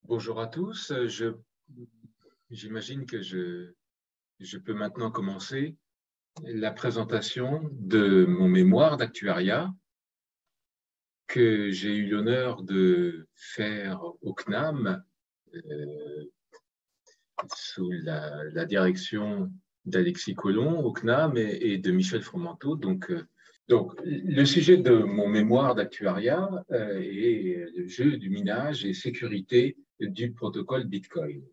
Bonjour à tous. J'imagine que je peux maintenant commencer la présentation de mon mémoire d'actuariat que j'ai eu l'honneur de faire au CNAM sous la direction d'Alexis Collomb au CNAM et de Michel Fromenteau. Donc, le sujet de mon mémoire d'actuariat est le jeu du minage et sécurité du protocole Bitcoin.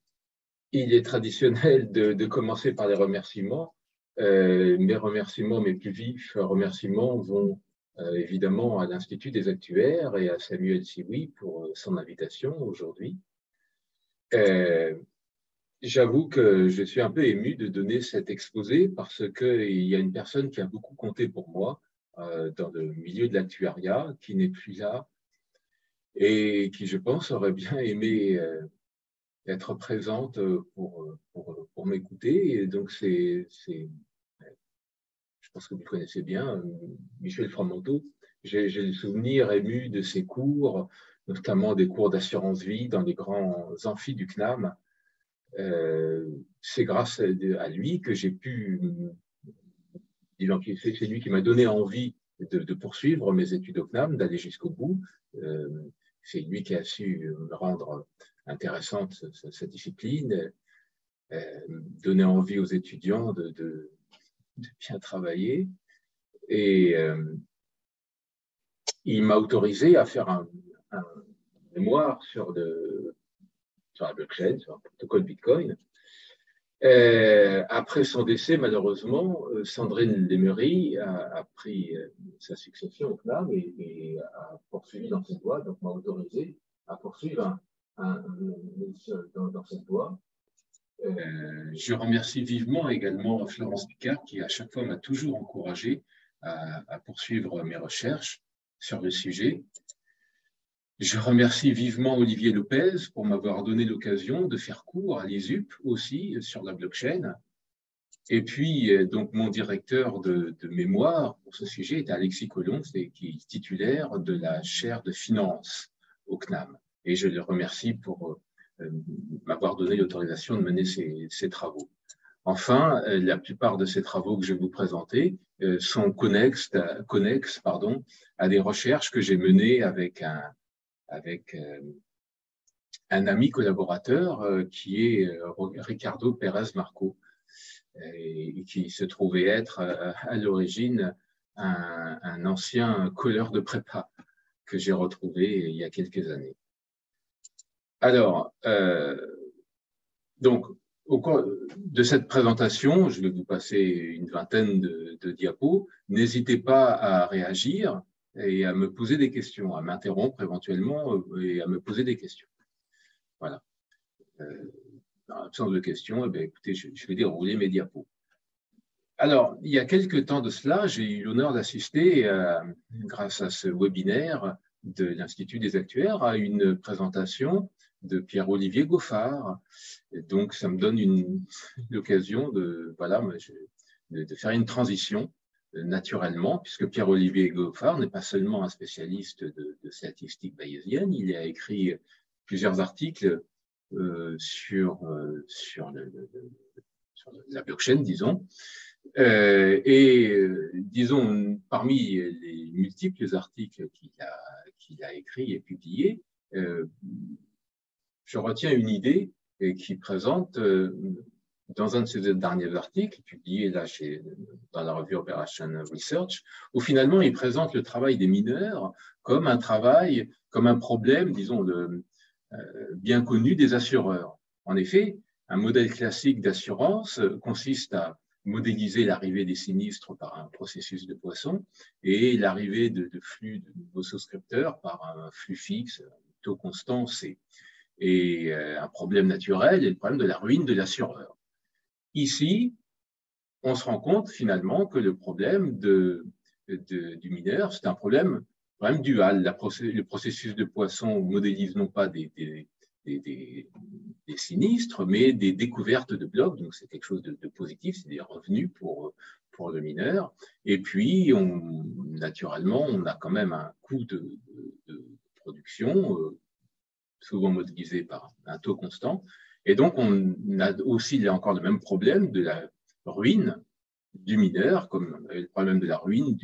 Il est traditionnel de commencer par les remerciements. Mes plus vifs remerciements vont évidemment à l'Institut des actuaires et à Samuel Sioui pour son invitation aujourd'hui. J'avoue que je suis un peu ému de donner cet exposé parce qu'il y a une personne qui a beaucoup compté pour moi dans le milieu de l'actuariat, qui n'est plus là et qui, je pense, aurait bien aimé être présente pour m'écouter. Et donc, je pense que vous connaissez bien Michel Fromenteau. J'ai le souvenir ému de ses cours, notamment des cours d'assurance vie dans les grands amphis du CNAM. C'est grâce à lui que j'ai pu, c'est lui qui m'a donné envie de poursuivre mes études au CNAM, d'aller jusqu'au bout. C'est lui qui a su me rendre intéressante cette discipline, donner envie aux étudiants de bien travailler. Et il m'a autorisé à faire un mémoire sur la blockchain, sur un protocole Bitcoin. Après son décès, malheureusement, Sandrine Lemery a pris sa succession au CNAM et a poursuivi dans cette voie, donc m'a autorisé à poursuivre dans cette voie. Je remercie vivement également Florence Picard qui, à chaque fois, m'a toujours encouragé à poursuivre mes recherches sur le sujet. Je remercie vivement Olivier Lopez pour m'avoir donné l'occasion de faire cours à l'ISUP aussi sur la blockchain. Et puis, donc, mon directeur de mémoire pour ce sujet est Alexis Collomb, qui est titulaire de la chaire de finance au CNAM. Et je le remercie pour m'avoir donné l'autorisation de mener ces travaux. Enfin, la plupart de ces travaux que je vais vous présenter sont connexes à des recherches que j'ai menées avec un ami collaborateur qui est Ricardo Pérez Marco, et qui se trouvait être à l'origine un ancien colleur de prépa que j'ai retrouvé il y a quelques années. Alors, donc, au cours de cette présentation, je vais vous passer une vingtaine de diapos. N'hésitez pas à réagir et à me poser des questions, à m'interrompre éventuellement et à me poser des questions. Voilà. En l'absence de questions, eh bien, écoutez, je vais dérouler mes diapos. Alors, il y a quelques temps de cela, j'ai eu l'honneur d'assister, grâce à ce webinaire de l'Institut des actuaires, à une présentation de Pierre-Olivier Goffard. Et donc, ça me donne l'occasion de faire une transition naturellement, puisque Pierre-Olivier Goffard n'est pas seulement un spécialiste de statistique bayésienne, il a écrit plusieurs articles sur la blockchain, disons. Disons, parmi les multiples articles qu'il a écrits et publiés, je retiens une idée qui présente dans un de ses derniers articles, publié là dans la revue Operation Research, où finalement il présente le travail des mineurs comme un problème, disons, bien connu des assureurs. En effet, un modèle classique d'assurance consiste à modéliser l'arrivée des sinistres par un processus de Poisson et l'arrivée de flux de nouveaux souscripteurs par un flux fixe, un taux constant C. Et un problème naturel est le problème de la ruine de l'assureur. Ici, on se rend compte finalement que le problème du mineur, c'est un problème dual. Le processus de Poisson modélise non pas des sinistres, mais des découvertes de blocs. Donc, c'est quelque chose de positif, c'est des revenus pour le mineur. Et puis, naturellement, on a quand même un coût de production. souvent modélisé par un taux constant. Et donc, on a aussi, là encore, le même problème de la ruine du mineur, comme on avait le problème de la ruine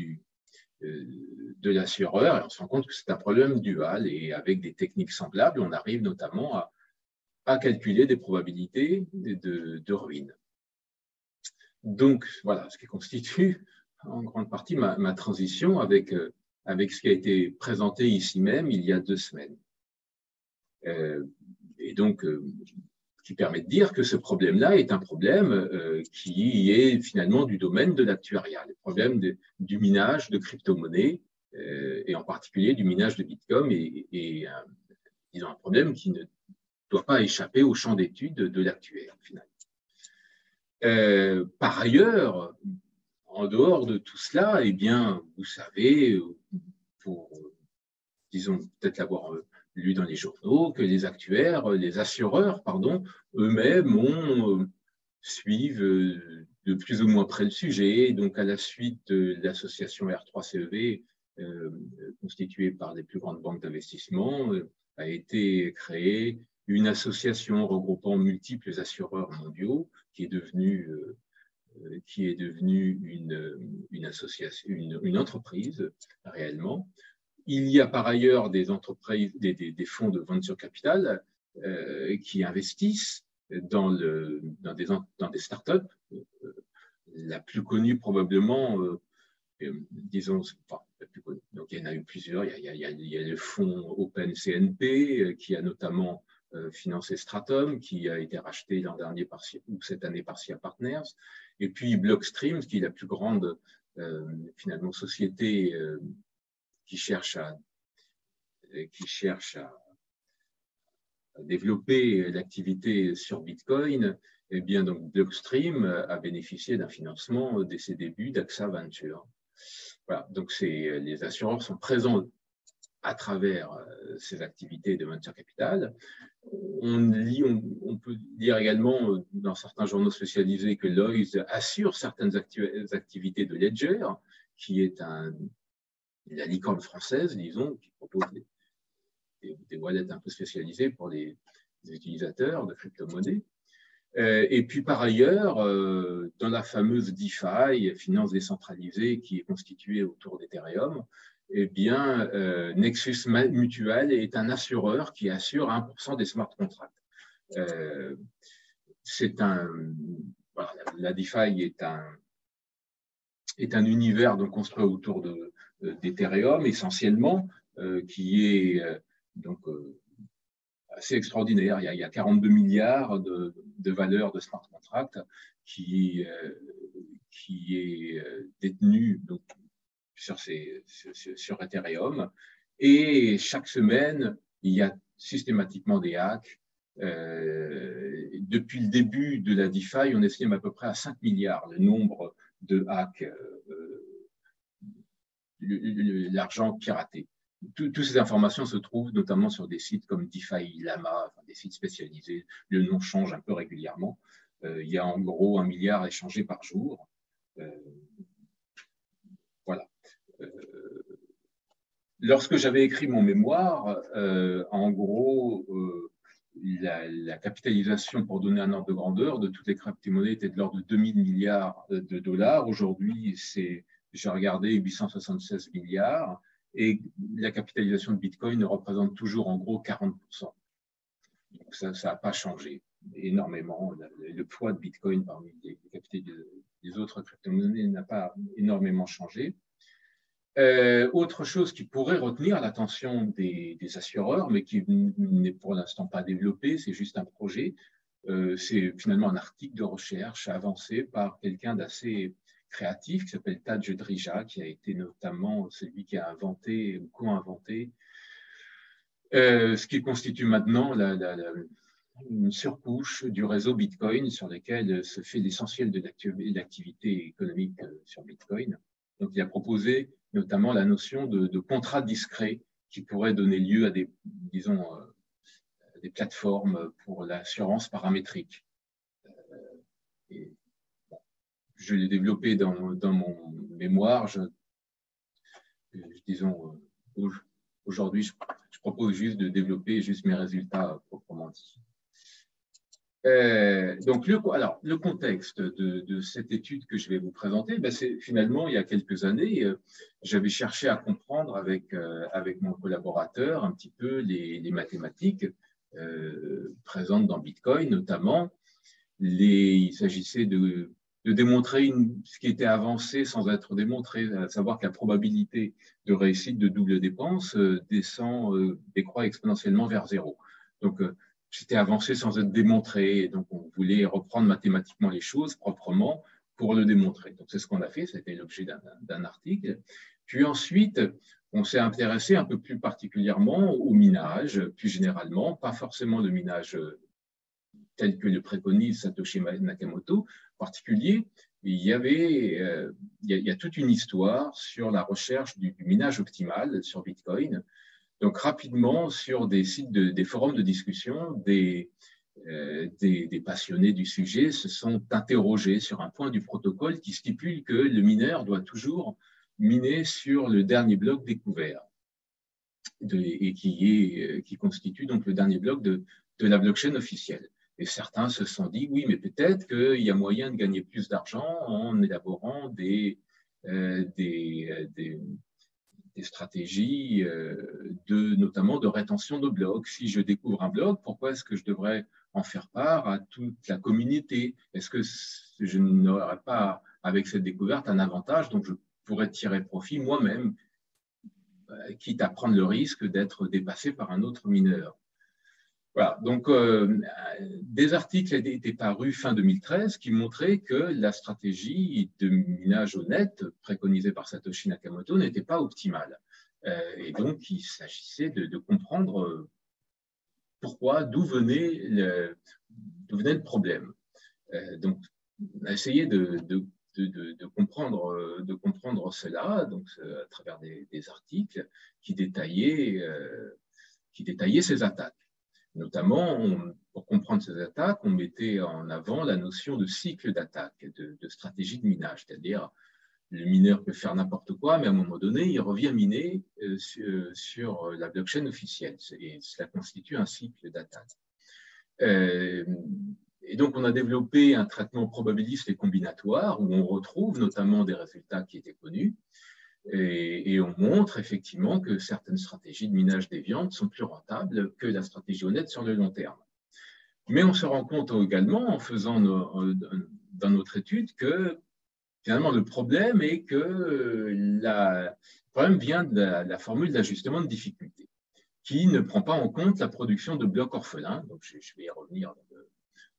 de l'assureur. Et on se rend compte que c'est un problème dual. Et avec des techniques semblables, on arrive notamment à calculer des probabilités de ruine. Donc, voilà ce qui constitue en grande partie ma transition avec ce qui a été présenté ici même il y a 2 semaines. Et donc, qui permet de dire que ce problème-là est un problème qui est finalement du domaine de l'actuariat, le problème du minage de crypto-monnaies, et en particulier du minage de Bitcoin, et disons, un problème qui ne doit pas échapper au champ d'étude de l'actuaire, finalement. Par ailleurs, en dehors de tout cela, eh bien, vous savez, pour, disons, peut-être l'avoir lu dans les journaux, que les actuaires, les assureurs, pardon, eux-mêmes suivent de plus ou moins près le sujet. Donc, à la suite de l'association R3CEV, constituée par les plus grandes banques d'investissement, a été créée une association regroupant multiples assureurs mondiaux qui est devenue une association, une entreprise réellement. Il y a par ailleurs des entreprises, des fonds de venture capital qui investissent dans des startups. La plus connue probablement, disons, enfin, la plus connue. Donc il y en a eu plusieurs. Il y a le fonds OpenCNP qui a notamment financé Stratum, qui a été racheté l'an dernier ou cette année par SIA Partners. Et puis Blockstream, qui est la plus grande finalement société qui cherche à développer l'activité sur Bitcoin. Eh bien, donc, Blockstream a bénéficié d'un financement dès ses débuts d'AXA Venture. Voilà, donc les assureurs sont présents à travers ces activités de venture capital. On peut lire également dans certains journaux spécialisés que Lloyds assure certaines activités de Ledger, qui est la licorne française, disons, qui propose des wallets un peu spécialisés pour les utilisateurs de crypto-monnaies. Et puis par ailleurs, dans la fameuse DeFi, finance décentralisée, qui est constituée autour d'Ethereum, eh bien, Nexus Mutual est un assureur qui assure 1% des smart contracts. Voilà, la DeFi est un univers donc construit autour d'Ethereum essentiellement, qui est donc assez extraordinaire. Il y a 42 milliards de valeur de smart contract qui est détenu donc, sur Ethereum. Et chaque semaine, il y a systématiquement des hacks. Depuis le début de la DeFi, on estime à peu près à 5 milliards le nombre de hacks, l'argent piraté. Toutes ces informations se trouvent notamment sur des sites comme DeFi Lama, enfin des sites spécialisés. Le nom change un peu régulièrement. Il y a en gros 1 milliard échangé par jour. Voilà. Lorsque j'avais écrit mon mémoire, en gros, la capitalisation, pour donner un ordre de grandeur, de toutes les crypto-monnaies était de l'ordre de 2000 milliards de dollars. Aujourd'hui, j'ai regardé 876 milliards. Et la capitalisation de Bitcoin représente toujours en gros 40%. Donc ça n'a pas changé énormément. Le poids de Bitcoin parmi les capitales des autres crypto-monnaies n'a pas énormément changé. Autre chose qui pourrait retenir l'attention des assureurs, mais qui n'est pour l'instant pas développé, c'est juste un projet. C'est finalement un article de recherche avancé par quelqu'un d'assez créatif qui s'appelle Tadge Drija, qui a été notamment celui qui a inventé ou co-inventé ce qui constitue maintenant une surcouche du réseau Bitcoin sur lequel se fait l'essentiel de l'activité économique sur Bitcoin. Donc, il a proposé notamment la notion de contrat discret qui pourrait donner lieu à des plateformes pour l'assurance paramétrique. Je l'ai développé dans mon mémoire. aujourd'hui, je propose juste de développer juste mes résultats proprement dit. Donc, le contexte de cette étude que je vais vous présenter, ben, c'est finalement, il y a quelques années, j'avais cherché à comprendre avec mon collaborateur un petit peu les mathématiques présentes dans Bitcoin, notamment. Il s'agissait de démontrer ce qui était avancé sans être démontré, à savoir que la probabilité de réussite de double dépense décroît exponentiellement vers zéro. Donc, c'était avancé sans être démontré. Et donc, on voulait reprendre mathématiquement les choses proprement pour le démontrer. Donc, c'est ce qu'on a fait. C'était l'objet d'un article. Puis ensuite, on s'est intéressé un peu plus particulièrement au minage, plus généralement, pas forcément le minage tel que le préconise Satoshi Nakamoto. En particulier, il y a toute une histoire sur la recherche du minage optimal sur Bitcoin. Donc, rapidement, sur des sites, des forums de discussion, des passionnés du sujet se sont interrogés sur un point du protocole qui stipule que le mineur doit toujours miner sur le dernier bloc découvert et qui constitue donc le dernier bloc de la blockchain officielle. Et certains se sont dit, oui, mais peut-être qu'il y a moyen de gagner plus d'argent en élaborant des stratégies notamment de rétention de blocs. Si je découvre un bloc, pourquoi est-ce que je devrais en faire part à toute la communauté? Est-ce que je n'aurais pas, avec cette découverte, un avantage dont je pourrais tirer profit moi-même, quitte à prendre le risque d'être dépassé par un autre mineur? Voilà, donc des articles étaient parus fin 2013 qui montraient que la stratégie de minage honnête préconisée par Satoshi Nakamoto n'était pas optimale. Et donc, il s'agissait de comprendre pourquoi, d'où venait le problème. Donc, on a essayé de comprendre cela donc, à travers des articles qui détaillaient ces attaques. Notamment, pour comprendre ces attaques, on mettait en avant la notion de cycle d'attaque, de stratégie de minage, c'est-à-dire le mineur peut faire n'importe quoi, mais à un moment donné, il revient miner sur la blockchain officielle, et cela constitue un cycle d'attaque. Et donc, on a développé un traitement probabiliste et combinatoire où on retrouve notamment des résultats qui étaient connus, et on montre effectivement que certaines stratégies de minage déviantes sont plus rentables que la stratégie honnête sur le long terme. Mais on se rend compte également, en faisant dans notre étude, que finalement le problème est que le problème vient de la formule d'ajustement de difficulté, qui ne prend pas en compte la production de blocs orphelins. Donc, je vais y revenir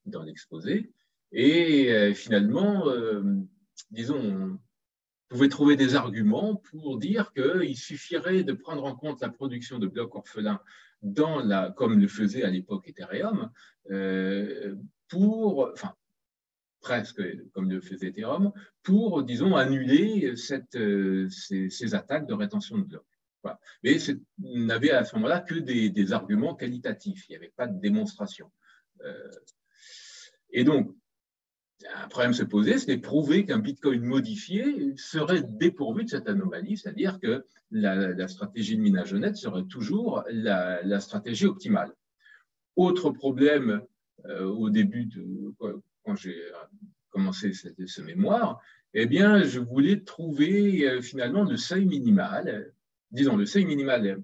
dans l'exposé. Et finalement, disons, vous pouvez trouver des arguments pour dire qu'il suffirait de prendre en compte la production de blocs orphelins comme le faisait à l'époque Ethereum, presque comme le faisait Ethereum, pour, disons, annuler ces attaques de rétention de blocs. Voilà. Mais on n'avait à ce moment-là que des arguments qualitatifs, il n'y avait pas de démonstration. Et donc, un problème se posait, c'était prouver qu'un Bitcoin modifié serait dépourvu de cette anomalie, c'est-à-dire que la stratégie de minage honnête serait toujours la stratégie optimale. Autre problème, au début, quand j'ai commencé ce mémoire, eh bien, je voulais trouver finalement le seuil minimal, disons le seuil minimal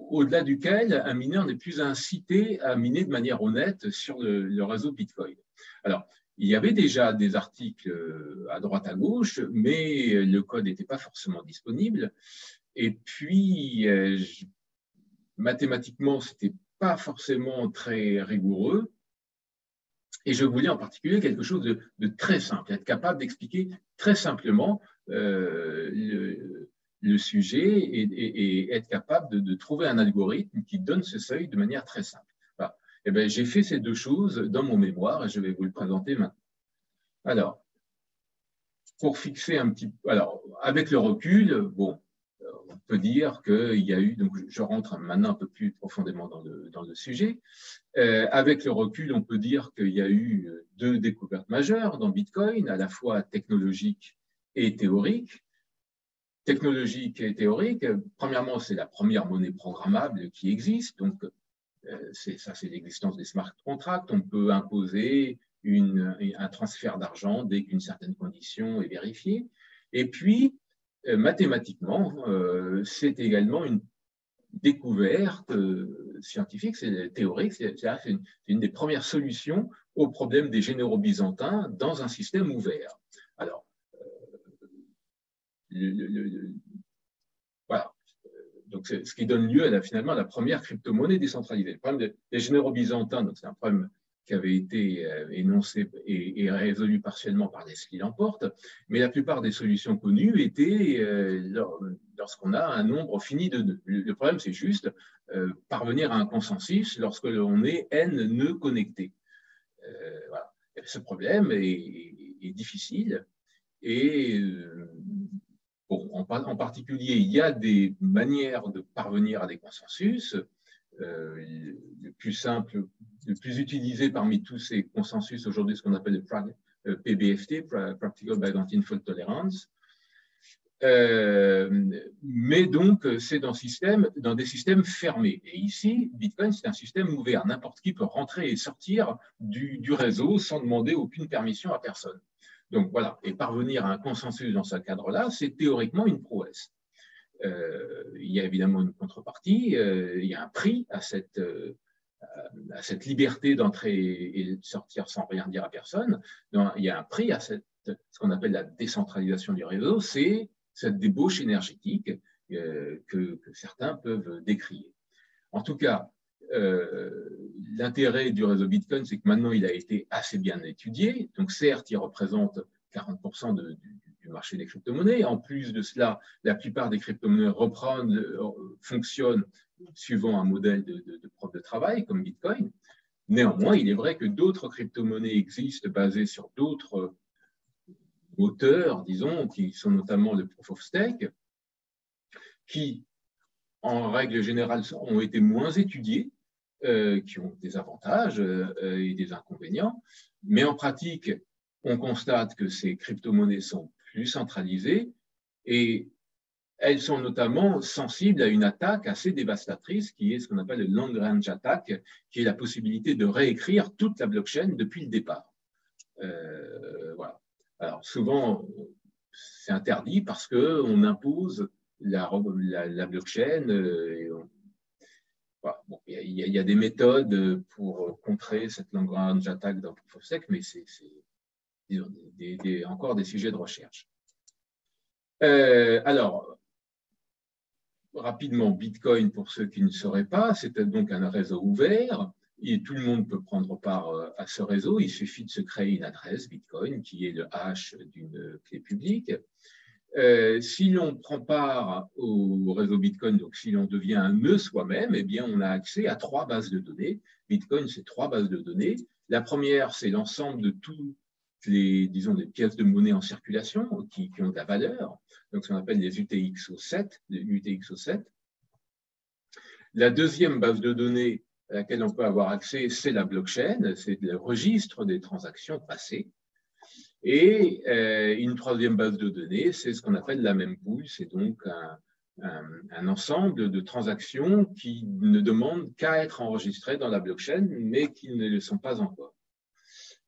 au-delà duquel un mineur n'est plus incité à miner de manière honnête sur le réseau Bitcoin. Alors, il y avait déjà des articles à droite à gauche, mais le code n'était pas forcément disponible. Et puis, mathématiquement, ce n'était pas forcément très rigoureux. Et je voulais en particulier quelque chose de très simple, être capable d'expliquer très simplement le sujet et être capable de trouver un algorithme qui donne ce seuil de manière très simple. Voilà. Eh bien, j'ai fait ces deux choses dans mon mémoire et je vais vous le présenter maintenant. Alors, pour fixer un petit... Alors, avec le recul, bon, on peut dire qu'il y a eu... Donc, je rentre maintenant un peu plus profondément dans le sujet. Avec le recul, on peut dire qu'il y a eu deux découvertes majeures dans Bitcoin, à la fois technologiques et théoriques. technologique et théorique. Premièrement, c'est la première monnaie programmable qui existe. Donc, ça, c'est l'existence des smart contracts. On peut imposer un transfert d'argent dès qu'une certaine condition est vérifiée. Et puis, mathématiquement, c'est également une découverte scientifique, c'est théorique, c'est une des premières solutions au problème des généraux byzantins dans un système ouvert. Alors, voilà. Donc, ce qui donne lieu finalement à la première crypto-monnaie décentralisée. Le problème des généraux byzantins, c'est un problème qui avait été énoncé et résolu partiellement par Leslie Laporte, mais la plupart des solutions connues étaient lorsqu'on a un nombre fini de nœuds. Le problème, c'est juste parvenir à un consensus lorsque l'on est n nœuds connectés. Voilà. Ce problème est difficile et bon, en particulier, il y a des manières de parvenir à des consensus. Le plus simple, le plus utilisé parmi tous ces consensus aujourd'hui, ce qu'on appelle le PBFT, Practical Byzantine Fault Tolerance. Mais donc, c'est dans des systèmes fermés. Et ici, Bitcoin, c'est un système ouvert. N'importe qui peut rentrer et sortir du réseau sans demander aucune permission à personne. Donc voilà, et parvenir à un consensus dans ce cadre-là, c'est théoriquement une prouesse. Il y a évidemment une contrepartie, il y a un prix à cette liberté d'entrer et de sortir sans rien dire à personne. Donc, il y a un prix à ce qu'on appelle la décentralisation du réseau, c'est cette débauche énergétique que certains peuvent décrier. En tout cas, l'intérêt du réseau Bitcoin, c'est que maintenant, il a été assez bien étudié. Donc, certes, il représente 40% du marché des crypto-monnaies. En plus de cela, la plupart des crypto-monnaies fonctionnent suivant un modèle de preuve de travail, comme Bitcoin. Néanmoins, il est vrai que d'autres crypto-monnaies existent basées sur d'autres moteurs, disons, qui sont notamment le Proof of Stake, qui, en règle générale, ont été moins étudiés, qui ont des avantages et des inconvénients. Mais en pratique, on constate que ces crypto-monnaies sont plus centralisées et elles sont notamment sensibles à une attaque assez dévastatrice qui est ce qu'on appelle le long range attack, qui est la possibilité de réécrire toute la blockchain depuis le départ. Voilà. Alors souvent, c'est interdit parce qu'on impose la blockchain. Voilà. Bon, il y a des méthodes pour contrer cette long range attack dans Proof of Stake, mais c'est encore des sujets de recherche. Alors, rapidement, Bitcoin, pour ceux qui ne sauraient pas, c'est donc un réseau ouvert et tout le monde peut prendre part à ce réseau. Il suffit de se créer une adresse Bitcoin qui est le hash d'une clé publique. Si l'on prend part au réseau Bitcoin, donc si l'on devient un nœud soi-même, eh bien, on a accès à 3 bases de données. Bitcoin, c'est 3 bases de données. La première, c'est l'ensemble de toutes les pièces de monnaie en circulation qui ont de la valeur, donc ce qu'on appelle les UTXO7. La deuxième base de données à laquelle on peut avoir accès, c'est la blockchain, c'est le registre des transactions passées. Et une troisième base de données, c'est ce qu'on appelle la mempool, c'est donc un ensemble de transactions qui ne demandent qu'à être enregistrées dans la blockchain, mais qui ne le sont pas encore.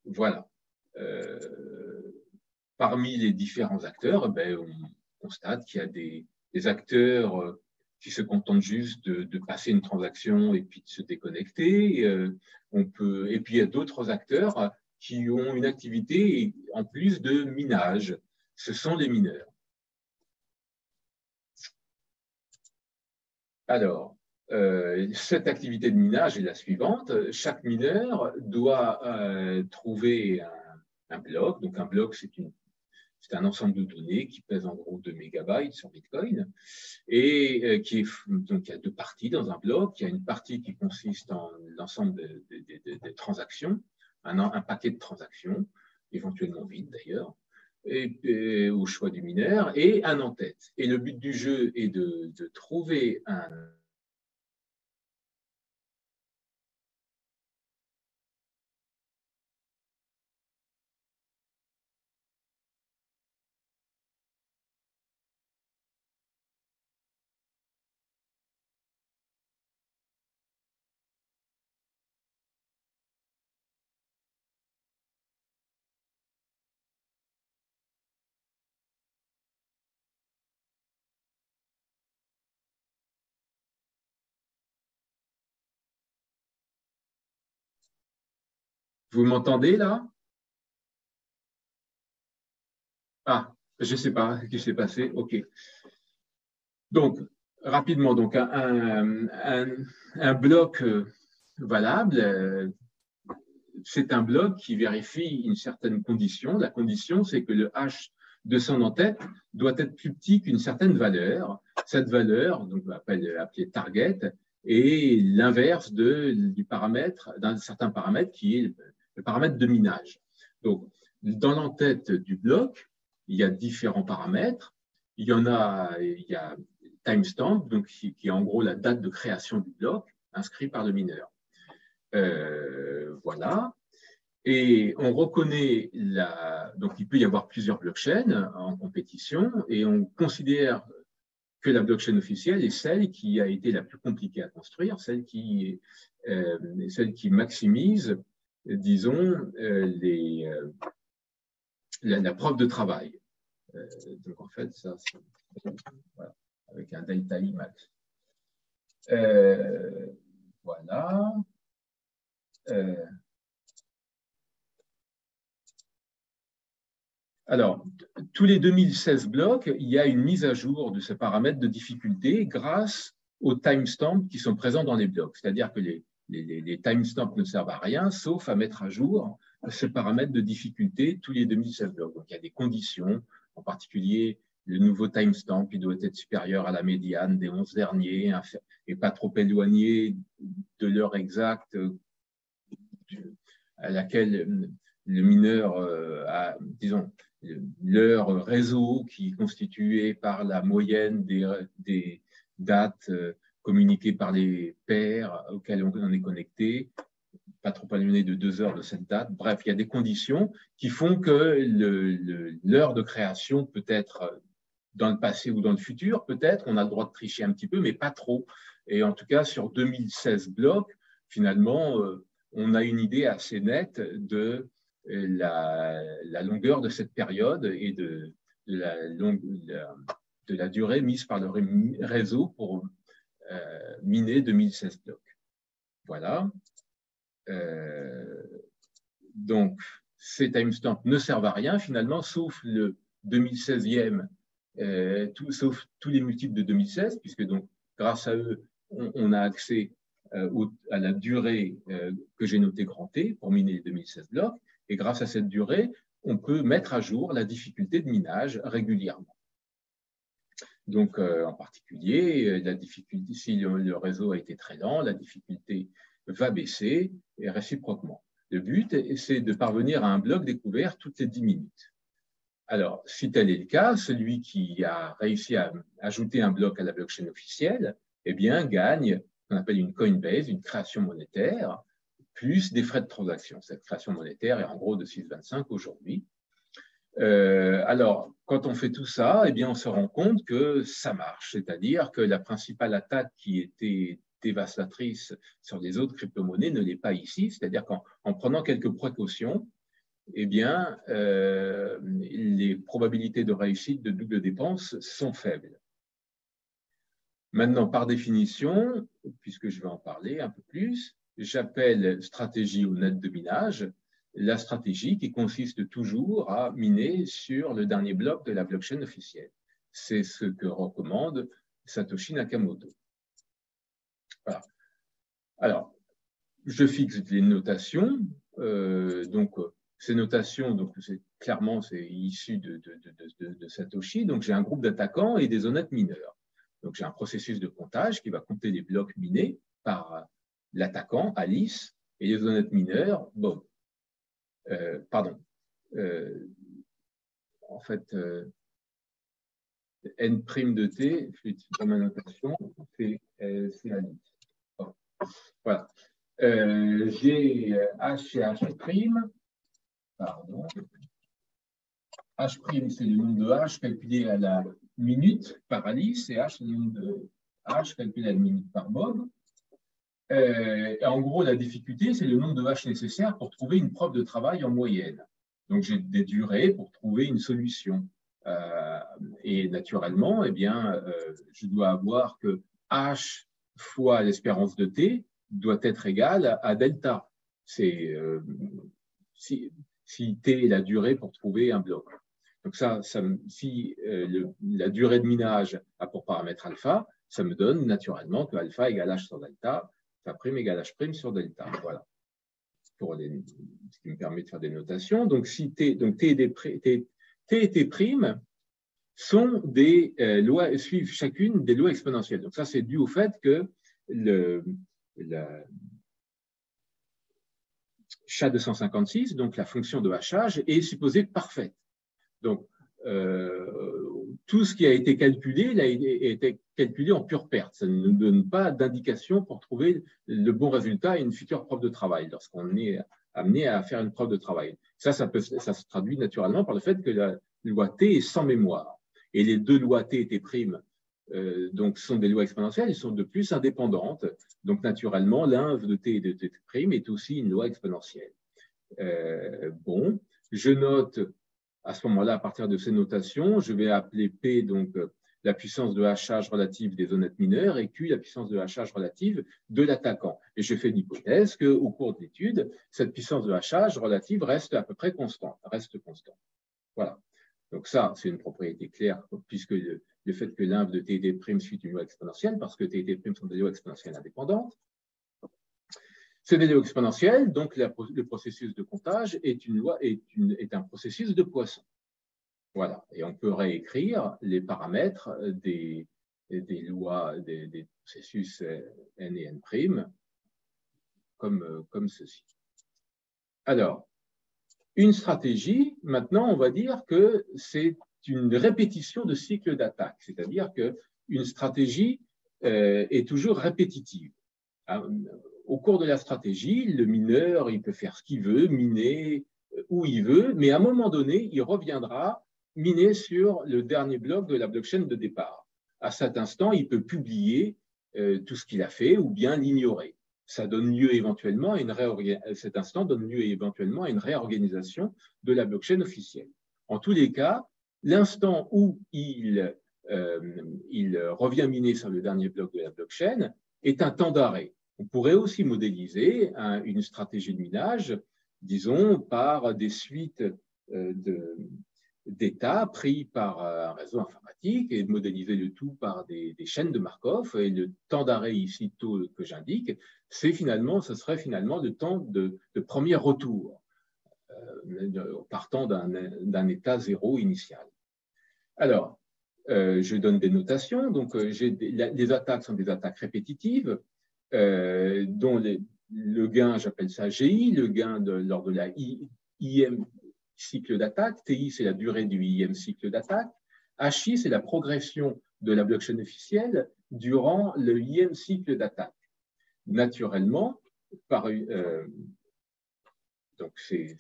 Voilà. Parmi les différents acteurs, on constate qu'il y a des acteurs qui se contentent juste de passer une transaction et puis de se déconnecter. Et puis il y a d'autres acteurs qui ont une activité en plus de minage. Ce sont les mineurs. Alors, cette activité de minage est la suivante. Chaque mineur doit trouver un bloc. Donc, un bloc, c'est un ensemble de données qui pèse en gros 2 mégabytes sur Bitcoin et donc il y a 2 parties dans un bloc. Il y a une partie qui consiste en l'ensemble des transactions, un paquet de transactions, éventuellement vide d'ailleurs, et au choix du mineur, et un en-tête. Et le but du jeu est de trouver un Vous m'entendez là? Ah, je ne sais pas ce qui s'est passé. OK. Donc, rapidement, donc un bloc valable, c'est un bloc qui vérifie une certaine condition. La condition, c'est que le H de son en-tête doit être plus petit qu'une certaine valeur. Cette valeur, donc on va appeler target, est l'inverse du paramètre, d'un certain paramètre qui est le paramètre de minage. Donc, dans l'en-tête du bloc, il y a différents paramètres. Il y a timestamp, donc qui est en gros la date de création du bloc inscrit par le mineur. Voilà. Et on reconnaît donc il peut y avoir plusieurs blockchains en compétition et on considère que la blockchain officielle est celle qui a été la plus compliquée à construire, celle qui maximise, disons, la preuve de travail. Donc en fait, ça, voilà, avec un delta I max. Voilà. Alors, tous les 2016 blocs, il y a une mise à jour de ce paramètre de difficulté grâce aux timestamps qui sont présents dans les blocs. C'est-à-dire que les timestamps ne servent à rien, sauf à mettre à jour ce paramètre de difficulté tous les 2016 blocs. Donc, il y a des conditions, en particulier le nouveau timestamp, il doit être supérieur à la médiane des 11 derniers et pas trop éloigné de l'heure exacte à laquelle le mineur a, disons, leur réseau qui est constitué par la moyenne des dates communiquées par les pairs auxquels on est connecté, pas trop éloigné de 2 heures de cette date. Bref, il y a des conditions qui font que l'heure de création peut être dans le passé ou dans le futur, peut-être. On a le droit de tricher un petit peu, mais pas trop. Et en tout cas, sur 2016 blocs, finalement, on a une idée assez nette de la longueur de cette période et de la durée mise par le réseau pour miner 2016 blocs. Voilà. Donc, ces timestamps ne servent à rien finalement, sauf le 2016e, sauf tous les multiples de 2016, puisque donc, grâce à eux, on a accès à la durée que j'ai notée grand T pour miner les 2016 blocs. Et grâce à cette durée, on peut mettre à jour la difficulté de minage régulièrement. Donc, en particulier, la difficulté, si le réseau a été très lent, la difficulté va baisser et réciproquement. Le but, c'est de parvenir à un bloc découvert toutes les 10 minutes. Alors, si tel est le cas, celui qui a réussi à ajouter un bloc à la blockchain officielle, eh bien, gagne ce qu'on appelle une Coinbase, une création monétaire, plus des frais de transaction. Cette création monétaire est en gros de 6,25 aujourd'hui. Alors, quand on fait tout ça, eh bien, on se rend compte que ça marche. C'est-à-dire que la principale attaque qui était dévastatrice sur les autres crypto-monnaies ne l'est pas ici. C'est-à-dire qu'en prenant quelques précautions, eh bien, les probabilités de réussite de double dépense sont faibles. Maintenant, par définition, puisque je vais en parler un peu plus, j'appelle stratégie honnête de minage la stratégie qui consiste toujours à miner sur le dernier bloc de la blockchain officielle. C'est ce que recommande Satoshi Nakamoto. Voilà. Alors, je fixe les notations. Donc, ces notations, donc clairement, c'est issu de Satoshi. Donc, j'ai un groupe d'attaquants et des honnêtes mineurs. Donc, j'ai un processus de comptage qui va compter les blocs minés par l'attaquant, Alice, et les honnêtes mineurs, Bob. En fait, N' de T, dans ma notation, c'est Alice. Bon. Voilà. J'ai H et H'. Pardon. H', c'est le nombre de H calculé à la minute par Alice, et H, c'est le nombre de H calculé à la minute par Bob. En gros, la difficulté, c'est le nombre de H nécessaires pour trouver une preuve de travail en moyenne. Donc, j'ai des durées pour trouver une solution. Et naturellement, eh bien, je dois avoir que H fois l'espérance de T doit être égale à delta. C'est si T est la durée pour trouver un bloc. Donc si la durée de minage a pour paramètre alpha, ça me donne naturellement que alpha égale h sur delta, alpha prime égale h prime sur delta. Voilà. Ce qui me permet de faire des notations. Donc, si T et T prime sont des lois, suivent chacune des lois exponentielles. Donc, ça, c'est dû au fait que SHA-256, donc la fonction de hachage, est supposée parfaite. Donc, tout ce qui a été calculé, a été calculé en pure perte. Ça ne nous donne pas d'indication pour trouver le bon résultat à une future preuve de travail, lorsqu'on est amené à faire une preuve de travail. Ça se traduit naturellement par le fait que la loi T est sans mémoire. Et les deux lois T et T', donc, sont des lois exponentielles, elles sont de plus indépendantes. Donc, naturellement, l'inv de T et de T' est aussi une loi exponentielle. Bon, je note à ce moment-là, à partir de ces notations, je vais appeler P donc la puissance de hachage relative des honnêtes mineurs et Q la puissance de hachage relative de l'attaquant. Et je fais l'hypothèse qu'au cours de l'étude, cette puissance de hachage relative reste à peu près constante. Voilà. Donc ça, c'est une propriété claire, puisque le fait que l'inv de T et T' suit une loi exponentielle, parce que T et T' sont des lois exponentielles indépendantes. C'est des lois exponentielles, donc le processus de comptage est un processus de Poisson. Voilà. Et on peut réécrire les paramètres des lois, des processus N et N' comme ceci. Alors, une stratégie, maintenant, on va dire que c'est une répétition de cycle d'attaque, c'est-à-dire qu'une stratégie est toujours répétitive. Au cours de la stratégie, le mineur, il peut faire ce qu'il veut, miner où il veut, mais à un moment donné, il reviendra miner sur le dernier bloc de la blockchain de départ. À cet instant, il peut publier tout ce qu'il a fait ou bien l'ignorer. Ça donne lieu éventuellement à cet instant donne lieu éventuellement à une réorganisation de la blockchain officielle. En tous les cas, l'instant où il revient miner sur le dernier bloc de la blockchain est un temps d'arrêt. On pourrait aussi modéliser une stratégie de minage, disons, par des suites d'états pris par un réseau informatique et modéliser le tout par des chaînes de Markov. Et le temps d'arrêt ici, tôt que j'indique, ce serait finalement le temps de premier retour, partant d'un état zéro initial. Alors, je donne des notations. Donc, les attaques sont des attaques répétitives, dont le gain, j'appelle ça GI, le gain lors de la IM cycle d'attaque, TI, c'est la durée du IM cycle d'attaque, HI, c'est la progression de la blockchain officielle durant le IM cycle d'attaque. Naturellement, donc ces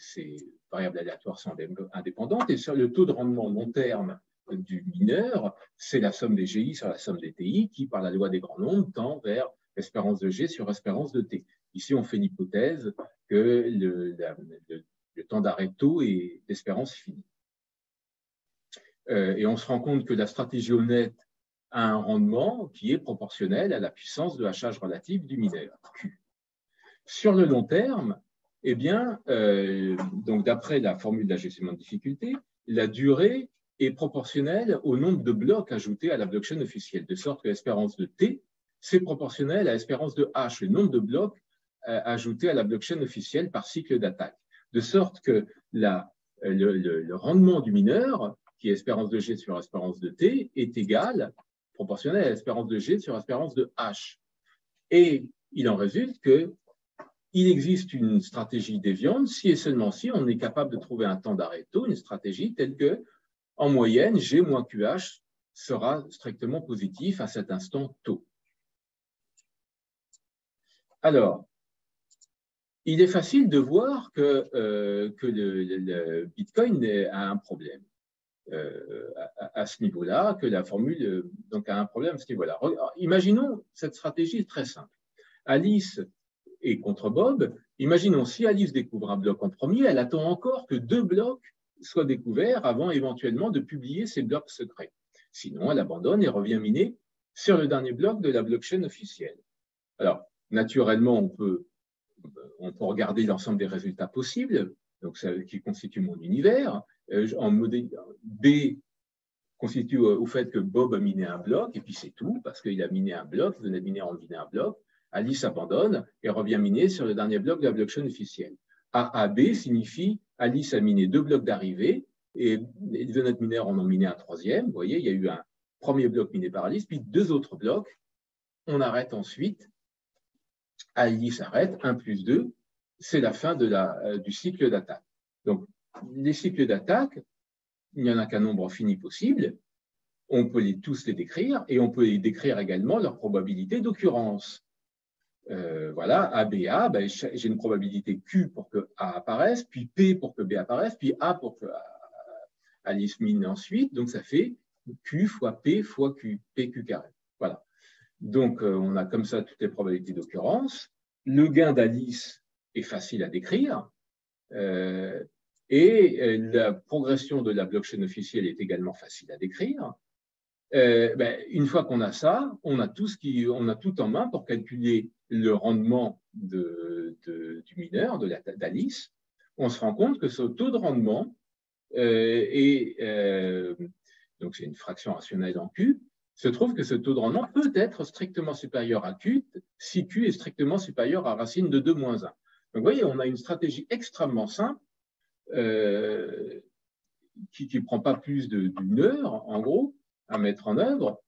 variables aléatoires sont indépendantes, et sur le taux de rendement long terme du mineur, c'est la somme des GI sur la somme des TI qui, par la loi des grands nombres, tend vers espérance de G sur espérance de T. Ici, on fait l'hypothèse que le temps d'arrêt taux est d'espérance finie. Et on se rend compte que la stratégie honnête a un rendement qui est proportionnel à la puissance de hachage relative du mineur, Q. Sur le long terme, eh bien, donc d'après la formule d'ajustement de difficulté, la durée est proportionnelle au nombre de blocs ajoutés à la blockchain officielle, de sorte que l'espérance de T, c'est proportionnel à l'espérance de H, le nombre de blocs ajoutés à la blockchain officielle par cycle d'attaque. De sorte que le rendement du mineur, qui est espérance de G sur espérance de T, est égal, proportionnel à l'espérance de G sur espérance de H. Et il en résulte qu'il existe une stratégie déviante si et seulement si on est capable de trouver un temps d'arrêt taux, une stratégie telle que, en moyenne, G moins QH sera strictement positif à cet instant taux. Alors, il est facile de voir que le Bitcoin a un problème à ce niveau-là, que la formule donc, a un problème à ce niveau-là. Imaginons, cette stratégie est très simple. Alice est contre Bob. Imaginons, si Alice découvre un bloc en premier, elle attend encore que 2 blocs soient découverts avant éventuellement de publier ces blocs secrets. Sinon, elle abandonne et revient miner sur le dernier bloc de la blockchain officielle. Alors, naturellement, on peut regarder l'ensemble des résultats possibles. donc qui constitue mon univers. B constitue au fait que Bob a miné un bloc, et puis c'est tout, parce qu'il a miné un bloc, il venait de miner en miné un bloc. Alice abandonne et revient miner sur le dernier bloc de la blockchain officielle. AAB signifie Alice a miné 2 blocs d'arrivée, et les honnêtes mineurs en ont miné un 3e. Vous voyez, il y a eu un premier bloc miné par Alice, puis 2 autres blocs. On arrête ensuite. Alice arrête, 1 plus 2, c'est la fin du cycle d'attaque. Donc, les cycles d'attaque, il n'y en a qu'un nombre fini possible. On peut tous les décrire, et on peut les décrire également leur probabilité d'occurrence. Voilà, ABA, ben, j'ai une probabilité Q pour que A apparaisse, puis P pour que B apparaisse, puis A pour que Alice mine ensuite. Donc, ça fait Q fois P fois Q, PQ carré. Voilà. Donc, on a comme ça toutes les probabilités d'occurrence. Le gain d'Alice est facile à décrire. Et la progression de la blockchain officielle est également facile à décrire. Une fois qu'on a ça, on a tout en main pour calculer le rendement du mineur, d'Alice. On se rend compte que ce taux de rendement donc c'est une fraction rationnelle en Q, se trouve que ce taux de rendement peut être strictement supérieur à Q si Q est strictement supérieur à racine de 2 moins 1. Donc vous voyez, on a une stratégie extrêmement simple qui ne prend pas plus d'une heure, en gros, à mettre en œuvre,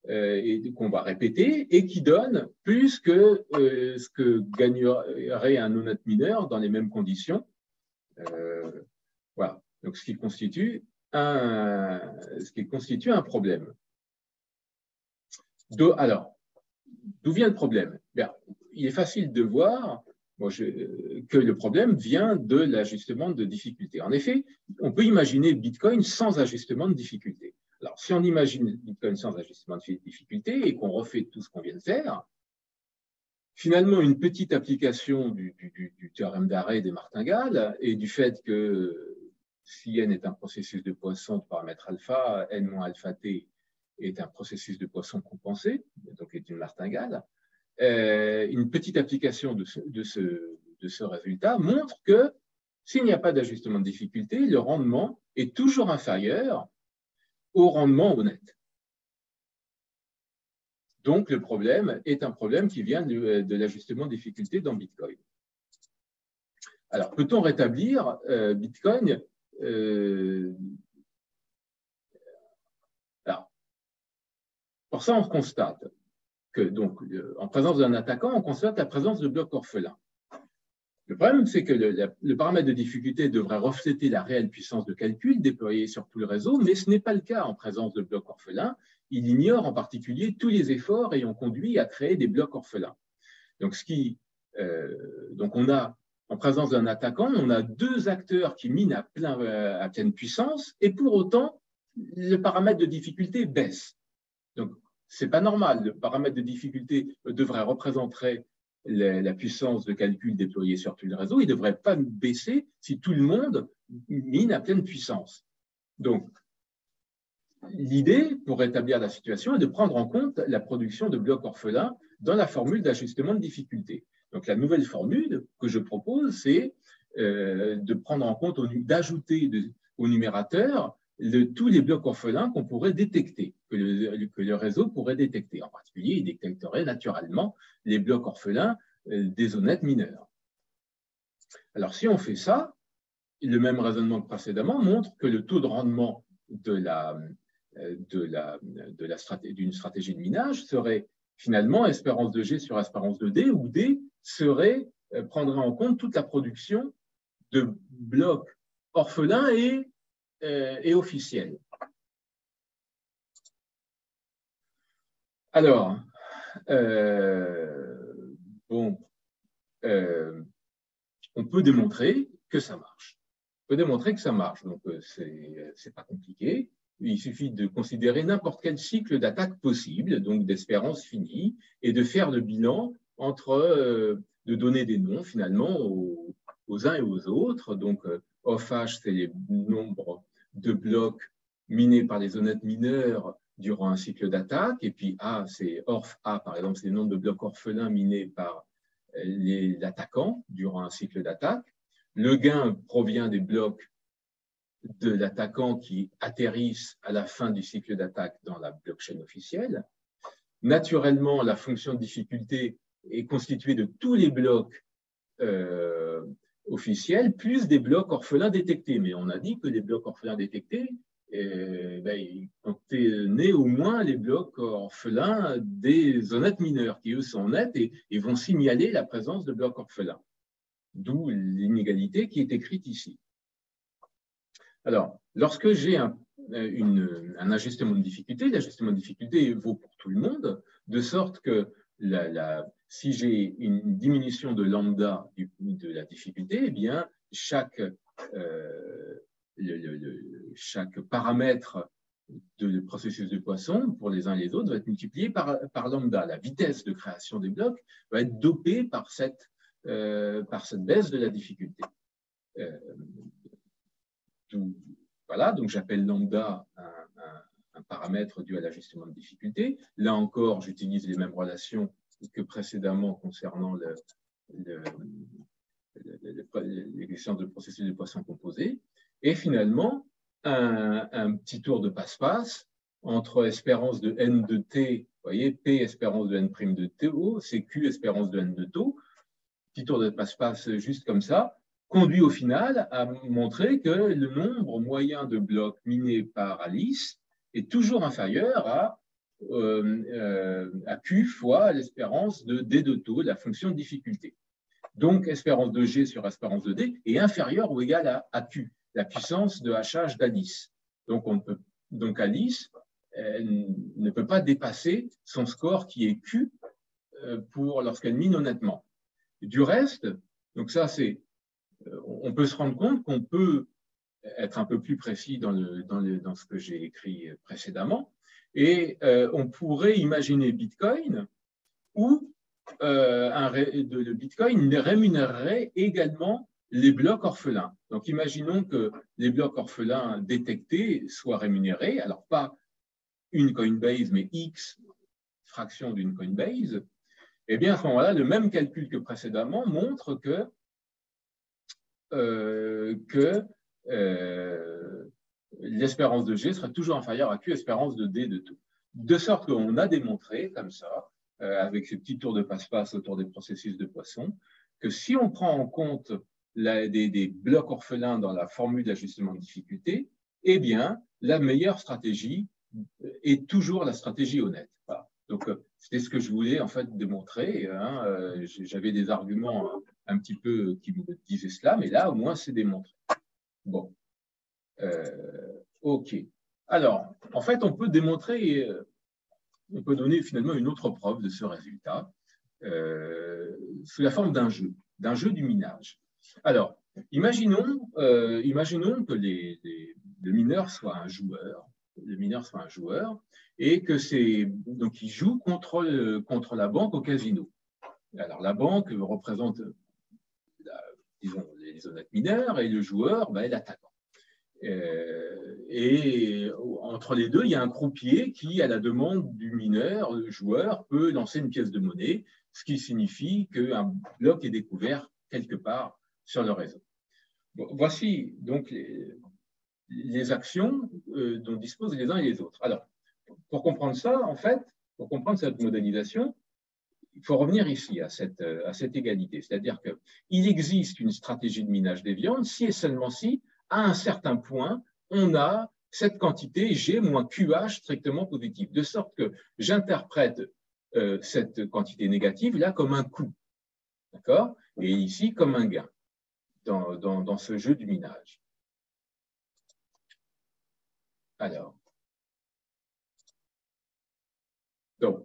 et qu'on va répéter, et qui donne plus que ce que gagnerait un honnête mineur dans les mêmes conditions. Voilà. Donc, ce qui constitue un problème. Alors, d'où vient le problème? Bien, il est facile de voir que le problème vient de l'ajustement de difficulté. En effet, on peut imaginer Bitcoin sans ajustement de difficulté. Alors, si on imagine Bitcoin sans ajustement de difficulté et qu'on refait tout ce qu'on vient de faire, finalement, une petite application du théorème d'arrêt des martingales et du fait que si n est un processus de Poisson de paramètre alpha, n moins alpha t est un processus de Poisson compensé, donc est une martingale, une petite application de ce résultat montre que s'il n'y a pas d'ajustement de difficulté, le rendement est toujours inférieur au rendement honnête. Donc, le problème est un problème qui vient de l'ajustement de difficulté dans Bitcoin. Alors, peut-on rétablir Bitcoin alors, pour ça, on constate que, donc, en présence d'un attaquant, on constate la présence de blocs orphelins. Le problème, c'est que le paramètre de difficulté devrait refléter la réelle puissance de calcul déployée sur tout le réseau, mais ce n'est pas le cas en présence de blocs orphelins. Il ignore en particulier tous les efforts ayant conduit à créer des blocs orphelins. Donc, donc on a, en présence d'un attaquant, on a 2 acteurs qui minent à pleine puissance, et pour autant, le paramètre de difficulté baisse. Donc, ce n'est pas normal. Le paramètre de difficulté devrait représenter la puissance de calcul déployée sur tout le réseau. Il ne devrait pas baisser si tout le monde mine à pleine puissance. Donc, l'idée, pour rétablir la situation, est de prendre en compte la production de blocs orphelins dans la formule d'ajustement de difficulté. Donc, la nouvelle formule que je propose, c'est de prendre en compte, d'ajouter au numérateur tous les blocs orphelins qu'on pourrait détecter, que le réseau pourrait détecter. En particulier, il détecterait naturellement les blocs orphelins des honnêtes mineurs. Alors, si on fait ça, le même raisonnement que précédemment montre que le taux de rendement d'une stratégie de minage serait finalement espérance de G sur espérance de D, où D prendrait en compte toute la production de blocs orphelins et officiels. Alors, on peut démontrer que ça marche. On peut démontrer que ça marche, donc c'est pas compliqué. Il suffit de considérer n'importe quel cycle d'attaque possible, donc d'espérance finie, et de faire le bilan de donner des noms finalement aux uns et aux autres. Donc, OFH, c'est les nombres de blocs minés par les honnêtes mineurs durant un cycle d'attaque, et puis A, c'est ORF-A, par exemple, c'est le nombre de blocs orphelins minés par l'attaquant durant un cycle d'attaque. Le gain provient des blocs de l'attaquant qui atterrissent à la fin du cycle d'attaque dans la blockchain officielle. Naturellement, la fonction de difficulté est constituée de tous les blocs officiels, plus des blocs orphelins détectés. Mais on a dit que les blocs orphelins détectés comptaient néanmoins les blocs orphelins des honnêtes mineurs, qui eux sont honnêtes et vont signaler la présence de blocs orphelins. D'où l'inégalité qui est écrite ici. Alors, lorsque j'ai un ajustement de difficulté, l'ajustement de difficulté vaut pour tout le monde, de sorte que si j'ai une diminution de lambda de la difficulté, eh bien, chaque paramètre de processus de Poisson, pour les uns et les autres, va être multiplié par lambda. La vitesse de création des blocs va être dopée par cette baisse de la difficulté. Voilà, donc j'appelle lambda un paramètre dû à l'ajustement de difficulté. Là encore, j'utilise les mêmes relations que précédemment concernant l'existence de processus de Poisson composé. Et finalement, un petit tour de passe-passe entre espérance de n de t, vous voyez, p espérance de n' de tau, c'est q espérance de n de tau, petit tour de passe-passe juste comme ça, conduit au final à montrer que le nombre moyen de blocs minés par Alice est toujours inférieur à Q fois l'espérance de D de tau, la fonction de difficulté. Donc, espérance de G sur espérance de D est inférieure ou égale à Q, la puissance de HH d'Alice. Donc, Alice ne peut pas dépasser son score qui est Q lorsqu'elle mine honnêtement. Du reste, donc ça c'est on peut se rendre compte qu'on peut être un peu plus précis dans ce que j'ai écrit précédemment, et on pourrait imaginer Bitcoin où le Bitcoin rémunérerait également les blocs orphelins. Donc imaginons que les blocs orphelins détectés soient rémunérés, alors pas une Coinbase, mais X fraction d'une Coinbase. Eh bien, à ce moment-là, le même calcul que précédemment montre que l'espérance de G sera toujours inférieure à Q espérance de D de tau. De sorte qu'on a démontré, comme ça, avec ce petit tour de passe-passe autour des processus de Poisson, que si on prend en compte des blocs orphelins dans la formule d'ajustement de difficulté, eh bien, la meilleure stratégie est toujours la stratégie honnête. Voilà. Donc, c'était ce que je voulais en fait démontrer. J'avais des arguments un petit peu qui me disaient cela, mais là, au moins, c'est démontré. Bon. OK. Alors, en fait, on peut démontrer, on peut donner finalement une autre preuve de ce résultat sous la forme d'un jeu du minage. Alors, imaginons que le mineur soit un joueur. Et que donc il joue contre la banque au casino. Alors la banque représente disons, les honnêtes mineurs et le joueur est l'attaquant. Et entre les deux, il y a un croupier qui, à la demande du mineur, le joueur, peut lancer une pièce de monnaie, ce qui signifie qu'un bloc est découvert quelque part sur le réseau. Bon, voici donc les actions dont disposent les uns et les autres. Alors, pour comprendre ça, en fait, pour comprendre cette modélisation, il faut revenir ici à cette égalité. C'est-à-dire qu'il existe une stratégie de minage des viandes si et seulement si, à un certain point, on a cette quantité G moins QH strictement positive, de sorte que j'interprète cette quantité négative là comme un coût, d'accord, et ici comme un gain dans ce jeu du minage. Alors, donc,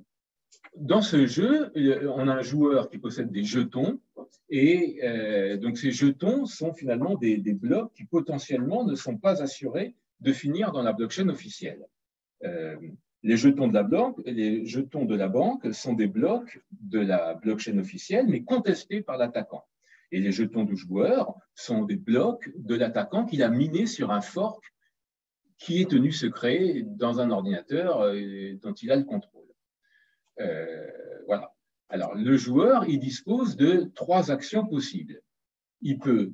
dans ce jeu, on a un joueur qui possède des jetons, et donc ces jetons sont finalement des blocs qui potentiellement ne sont pas assurés de finir dans la blockchain officielle. Les jetons de la banque sont des blocs de la blockchain officielle, mais contestés par l'attaquant. Et les jetons du joueur sont des blocs de l'attaquant qu'il a miné sur un fork qui est tenu secret dans un ordinateur dont il a le contrôle. Voilà. Alors, le joueur, il dispose de 3 actions possibles. Il peut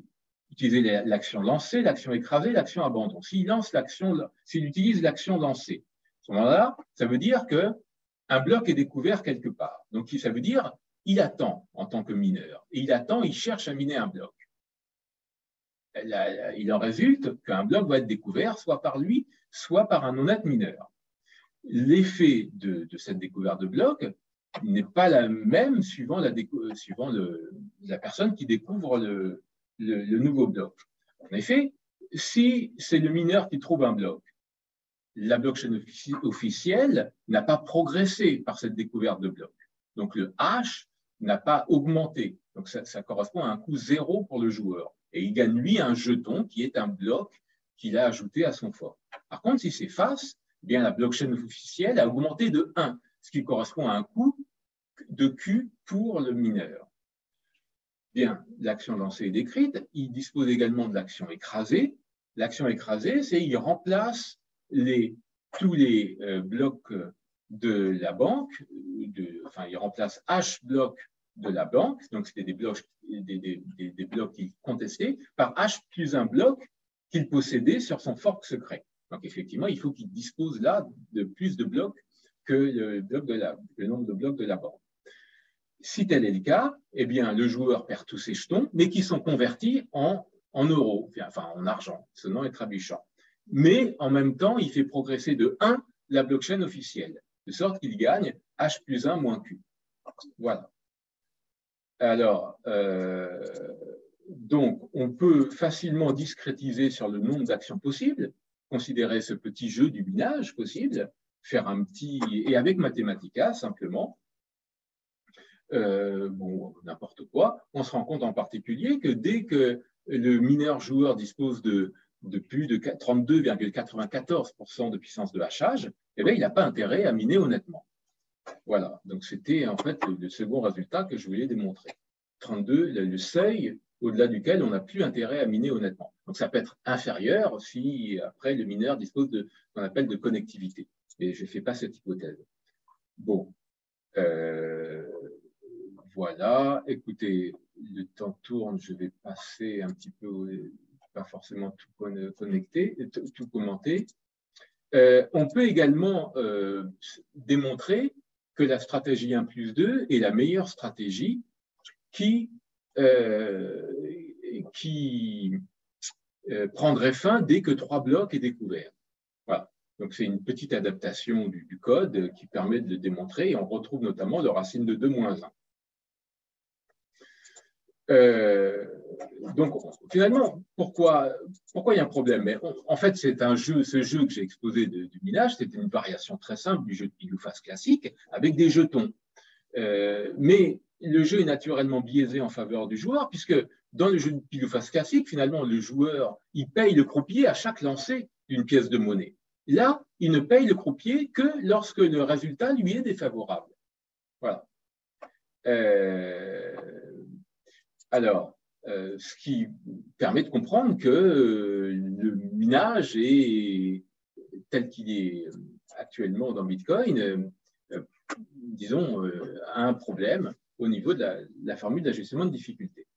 utiliser l'action lancer, l'action écraser, l'action abandon. S'il utilise l'action lancer, à ce moment-là, ça veut dire qu'un bloc est découvert quelque part. Donc, ça veut dire qu'il attend en tant que mineur. Et il cherche à miner un bloc. Il en résulte qu'un bloc va être découvert soit par lui, soit par un honnête mineur. L'effet de cette découverte de bloc n'est pas la même suivant la personne qui découvre le nouveau bloc. En effet, si c'est le mineur qui trouve un bloc, la blockchain officielle n'a pas progressé par cette découverte de bloc. Donc le hash n'a pas augmenté. Donc ça correspond à un coût zéro pour le joueur. Et il gagne, lui, un jeton qui est un bloc qu'il a ajouté à son fork. Par contre, si c'est face, eh bien, la blockchain officielle a augmenté de 1, ce qui correspond à un coût de Q pour le mineur. Bien, l'action lancée est décrite. Il dispose également de l'action écrasée. L'action écrasée, c'est qu'il remplace tous les blocs de la banque, il remplace H blocs de la banque, donc c'était des blocs qu'il contestait, par H plus un bloc qu'il possédait sur son fork secret. Donc effectivement, il faut qu'il dispose là de plus de blocs que le nombre de blocs de la banque. Si tel est le cas, eh bien, le joueur perd tous ses jetons, mais qui sont convertis en euros, enfin en argent, sonnant et trébuchant. Mais en même temps, il fait progresser de 1 la blockchain officielle, de sorte qu'il gagne H plus 1 moins Q. Voilà. Alors, donc, on peut facilement discrétiser sur le nombre d'actions possibles, considérer ce petit jeu du binage possible, faire un petit, et avec Mathematica, simplement, n'importe quoi, on se rend compte en particulier que dès que le mineur joueur dispose de plus de 32,94% de puissance de hachage, eh bien, il n'a pas intérêt à miner honnêtement. Voilà, donc c'était en fait le second résultat que je voulais démontrer. 32, le seuil au-delà duquel on n'a plus intérêt à miner honnêtement. Donc ça peut être inférieur si après le mineur dispose de ce qu'on appelle de connectivité. Et je ne fais pas cette hypothèse. Bon, voilà, écoutez, le temps tourne, je vais passer un petit peu, pas forcément tout connecter, tout commenter. On peut également démontrer que la stratégie 1 plus 2 est la meilleure stratégie qui prendrait fin dès que 3 blocs est découvert. Voilà. Donc, c'est une petite adaptation du code qui permet de le démontrer et on retrouve notamment le racine de 2 moins 1. Donc, finalement, pourquoi il y a un problème? En fait, c'est ce jeu que j'ai exposé du minage, c'était une variation très simple du jeu de pile ou face classique avec des jetons. Mais le jeu est naturellement biaisé en faveur du joueur, puisque dans le jeu de pile ou face classique, finalement, le joueur, il paye le croupier à chaque lancer d'une pièce de monnaie. Là, il ne paye le croupier que lorsque le résultat lui est défavorable. Voilà. Alors, ce qui permet de comprendre que le minage est tel qu'il est actuellement dans Bitcoin, disons, a un problème au niveau de la formule d'ajustement de difficulté.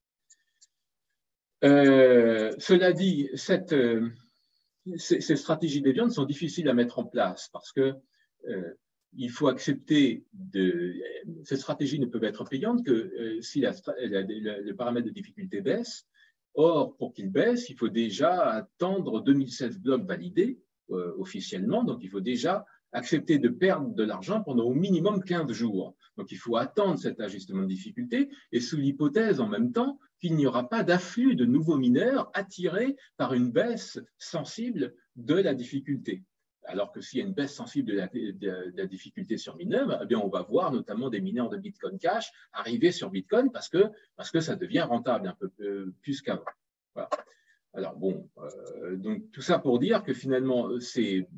Cela dit, ces stratégies déviantes sont difficiles à mettre en place parce que il faut accepter ces stratégies ne peuvent être payantes que si le paramètre de difficulté baisse. Or, pour qu'il baisse, il faut déjà attendre 2016 blocs validés officiellement, donc il faut déjà accepter de perdre de l'argent pendant au minimum 15 jours. Donc, il faut attendre cet ajustement de difficulté et sous l'hypothèse en même temps qu'il n'y aura pas d'afflux de nouveaux mineurs attirés par une baisse sensible de la difficulté. Alors que s'il y a une baisse sensible de la difficulté sur mineur, eh bien on va voir notamment des mineurs de Bitcoin Cash arriver sur Bitcoin parce que ça devient rentable un peu plus qu'avant. Voilà. Alors bon, donc tout ça pour dire que finalement ces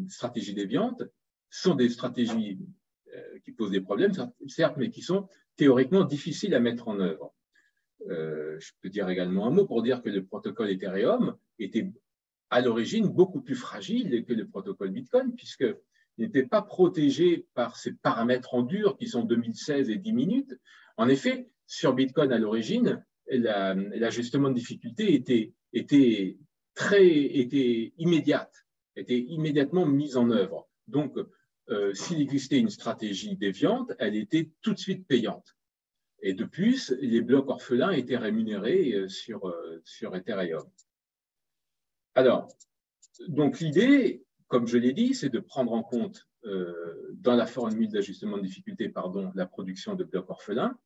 stratégies déviantes sont des stratégies qui posent des problèmes, certes, mais qui sont théoriquement difficiles à mettre en œuvre. Je peux dire également un mot pour dire que le protocole Ethereum était à l'origine beaucoup plus fragile que le protocole Bitcoin, puisqu'il n'était pas protégé par ces paramètres en dur qui sont 2016 et 10 minutes. En effet, sur Bitcoin à l'origine, l'ajustement de difficulté était immédiatement mise en œuvre. Donc, s'il existait une stratégie déviante, elle était tout de suite payante. Et de plus, les blocs orphelins étaient rémunérés sur Ethereum. Alors, donc l'idée, comme je l'ai dit, c'est de prendre en compte dans la formule d'ajustement de difficulté, la production de blocs orphelins.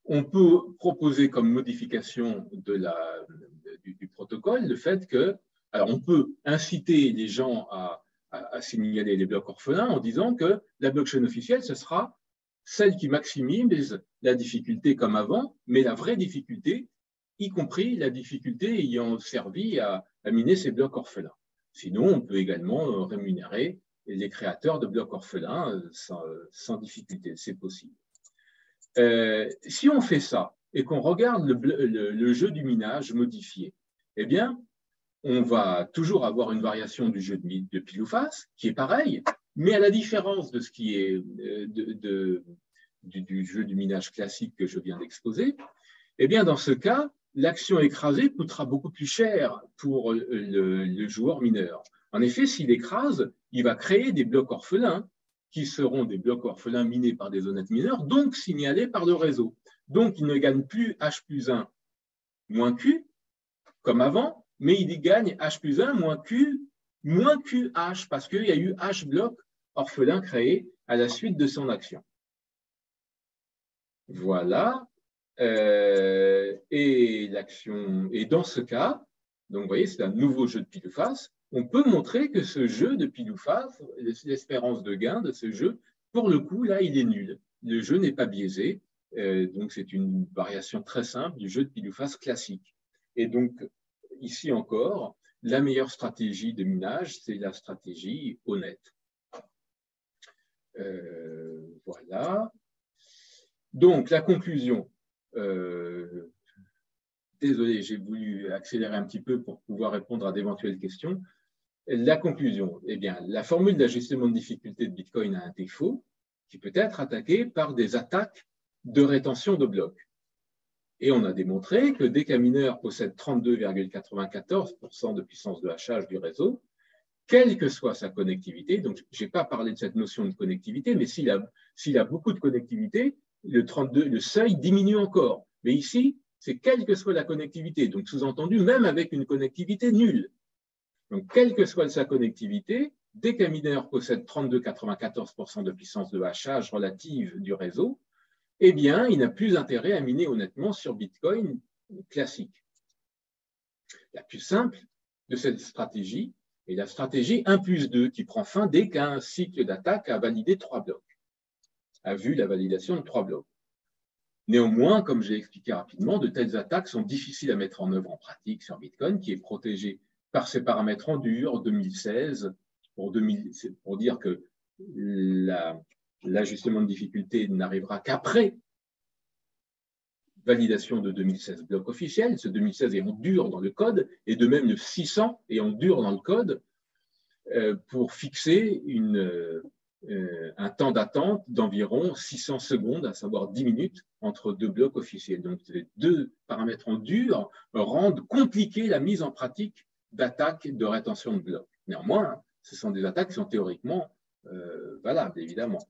On peut proposer comme modification du protocole le fait que, alors on peut inciter les gens à signaler les blocs orphelins en disant que la blockchain officielle, ce sera celle qui maximise la difficulté comme avant, mais la vraie difficulté, y compris la difficulté ayant servi à miner ces blocs orphelins. Sinon, on peut également rémunérer les créateurs de blocs orphelins sans difficulté, c'est possible. Si on fait ça et qu'on regarde le jeu du minage modifié, eh bien, on va toujours avoir une variation du jeu de pile ou face, qui est pareil, mais à la différence de ce qui est du jeu du minage classique que je viens d'exposer, eh bien, dans ce cas, l'action écrasée coûtera beaucoup plus cher pour le joueur mineur. En effet, s'il écrase, il va créer des blocs orphelins qui seront des blocs orphelins minés par des honnêtes mineurs, donc signalés par le réseau. Donc, il ne gagne plus H plus 1 moins Q, comme avant, mais il gagne H plus 1 moins Q moins QH, parce qu'il y a eu H blocs orphelins créés à la suite de son action. Voilà. Et dans ce cas, donc vous voyez, c'est un nouveau jeu de pile ou face. On peut montrer que ce jeu de pile ou face, l'espérance de gain de ce jeu, pour le coup, là, il est nul. Le jeu n'est pas biaisé. Donc, c'est une variation très simple du jeu de pile ou face classique. Et donc, ici encore, la meilleure stratégie de minage, c'est la stratégie honnête. Voilà. Donc, la conclusion. Désolé, j'ai voulu accélérer un petit peu pour pouvoir répondre à d'éventuelles questions. La conclusion, eh bien, la formule d'ajustement de difficulté de Bitcoin a un défaut qui peut être attaqué par des attaques de rétention de blocs. Et on a démontré que dès qu'un mineur possède 32,94% de puissance de hachage du réseau, quelle que soit sa connectivité, donc je n'ai pas parlé de cette notion de connectivité, mais s'il a beaucoup de connectivité, le seuil diminue encore. Mais ici, c'est quelle que soit la connectivité, donc sous-entendu, même avec une connectivité nulle. Donc, quelle que soit sa connectivité, dès qu'un mineur possède 32,94% de puissance de hachage relative du réseau, eh bien, il n'a plus intérêt à miner honnêtement sur Bitcoin classique. La plus simple de cette stratégie est la stratégie 1 plus 2, qui prend fin dès qu'un cycle d'attaque a validé 3 blocs, a vu la validation de 3 blocs. Néanmoins, comme j'ai expliqué rapidement, de telles attaques sont difficiles à mettre en œuvre en pratique sur Bitcoin, qui est protégé par ses paramètres en dur 2016, pour dire que l'ajustement de difficulté n'arrivera qu'après validation de 2016 bloc officiel. Ce 2016 est en dur dans le code, et de même le 600 est en dur dans le code pour fixer un temps d'attente d'environ 600 secondes, à savoir 10 minutes, entre deux blocs officiels. Donc, les deux paramètres en dur rendent compliquée la mise en pratique d'attaques de rétention de blocs. Néanmoins, ce sont des attaques qui sont théoriquement valables, évidemment.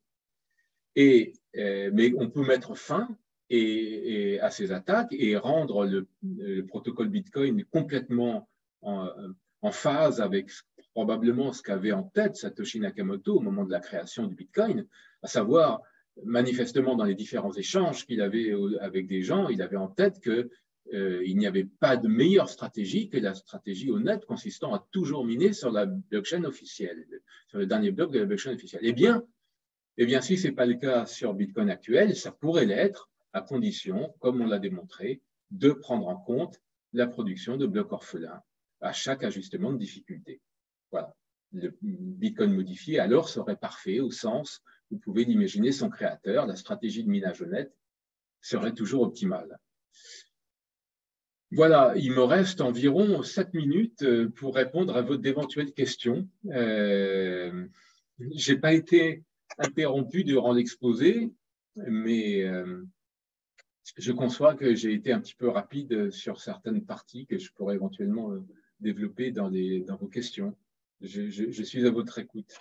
Mais on peut mettre fin à ces attaques et rendre le protocole Bitcoin complètement en phase avec probablement ce qu'avait en tête Satoshi Nakamoto au moment de la création du Bitcoin, à savoir, manifestement dans les différents échanges qu'il avait avec des gens, il avait en tête qu'il n'y avait pas de meilleure stratégie que la stratégie honnête consistant à toujours miner sur la blockchain officielle, sur le dernier bloc de la blockchain officielle. Eh bien si ce n'est pas le cas sur Bitcoin actuel, ça pourrait l'être à condition, comme on l'a démontré, de prendre en compte la production de blocs orphelins à chaque ajustement de difficulté. Voilà. Le Bitcoin modifié alors serait parfait au sens où vous pouvez l'imaginer son créateur, la stratégie de minage honnête serait toujours optimale. Voilà, il me reste environ 7 minutes pour répondre à d'éventuelles questions. Je n'ai pas été interrompu durant l'exposé, mais je conçois que j'ai été un petit peu rapide sur certaines parties que je pourrais éventuellement développer dans vos questions. Je suis à votre écoute.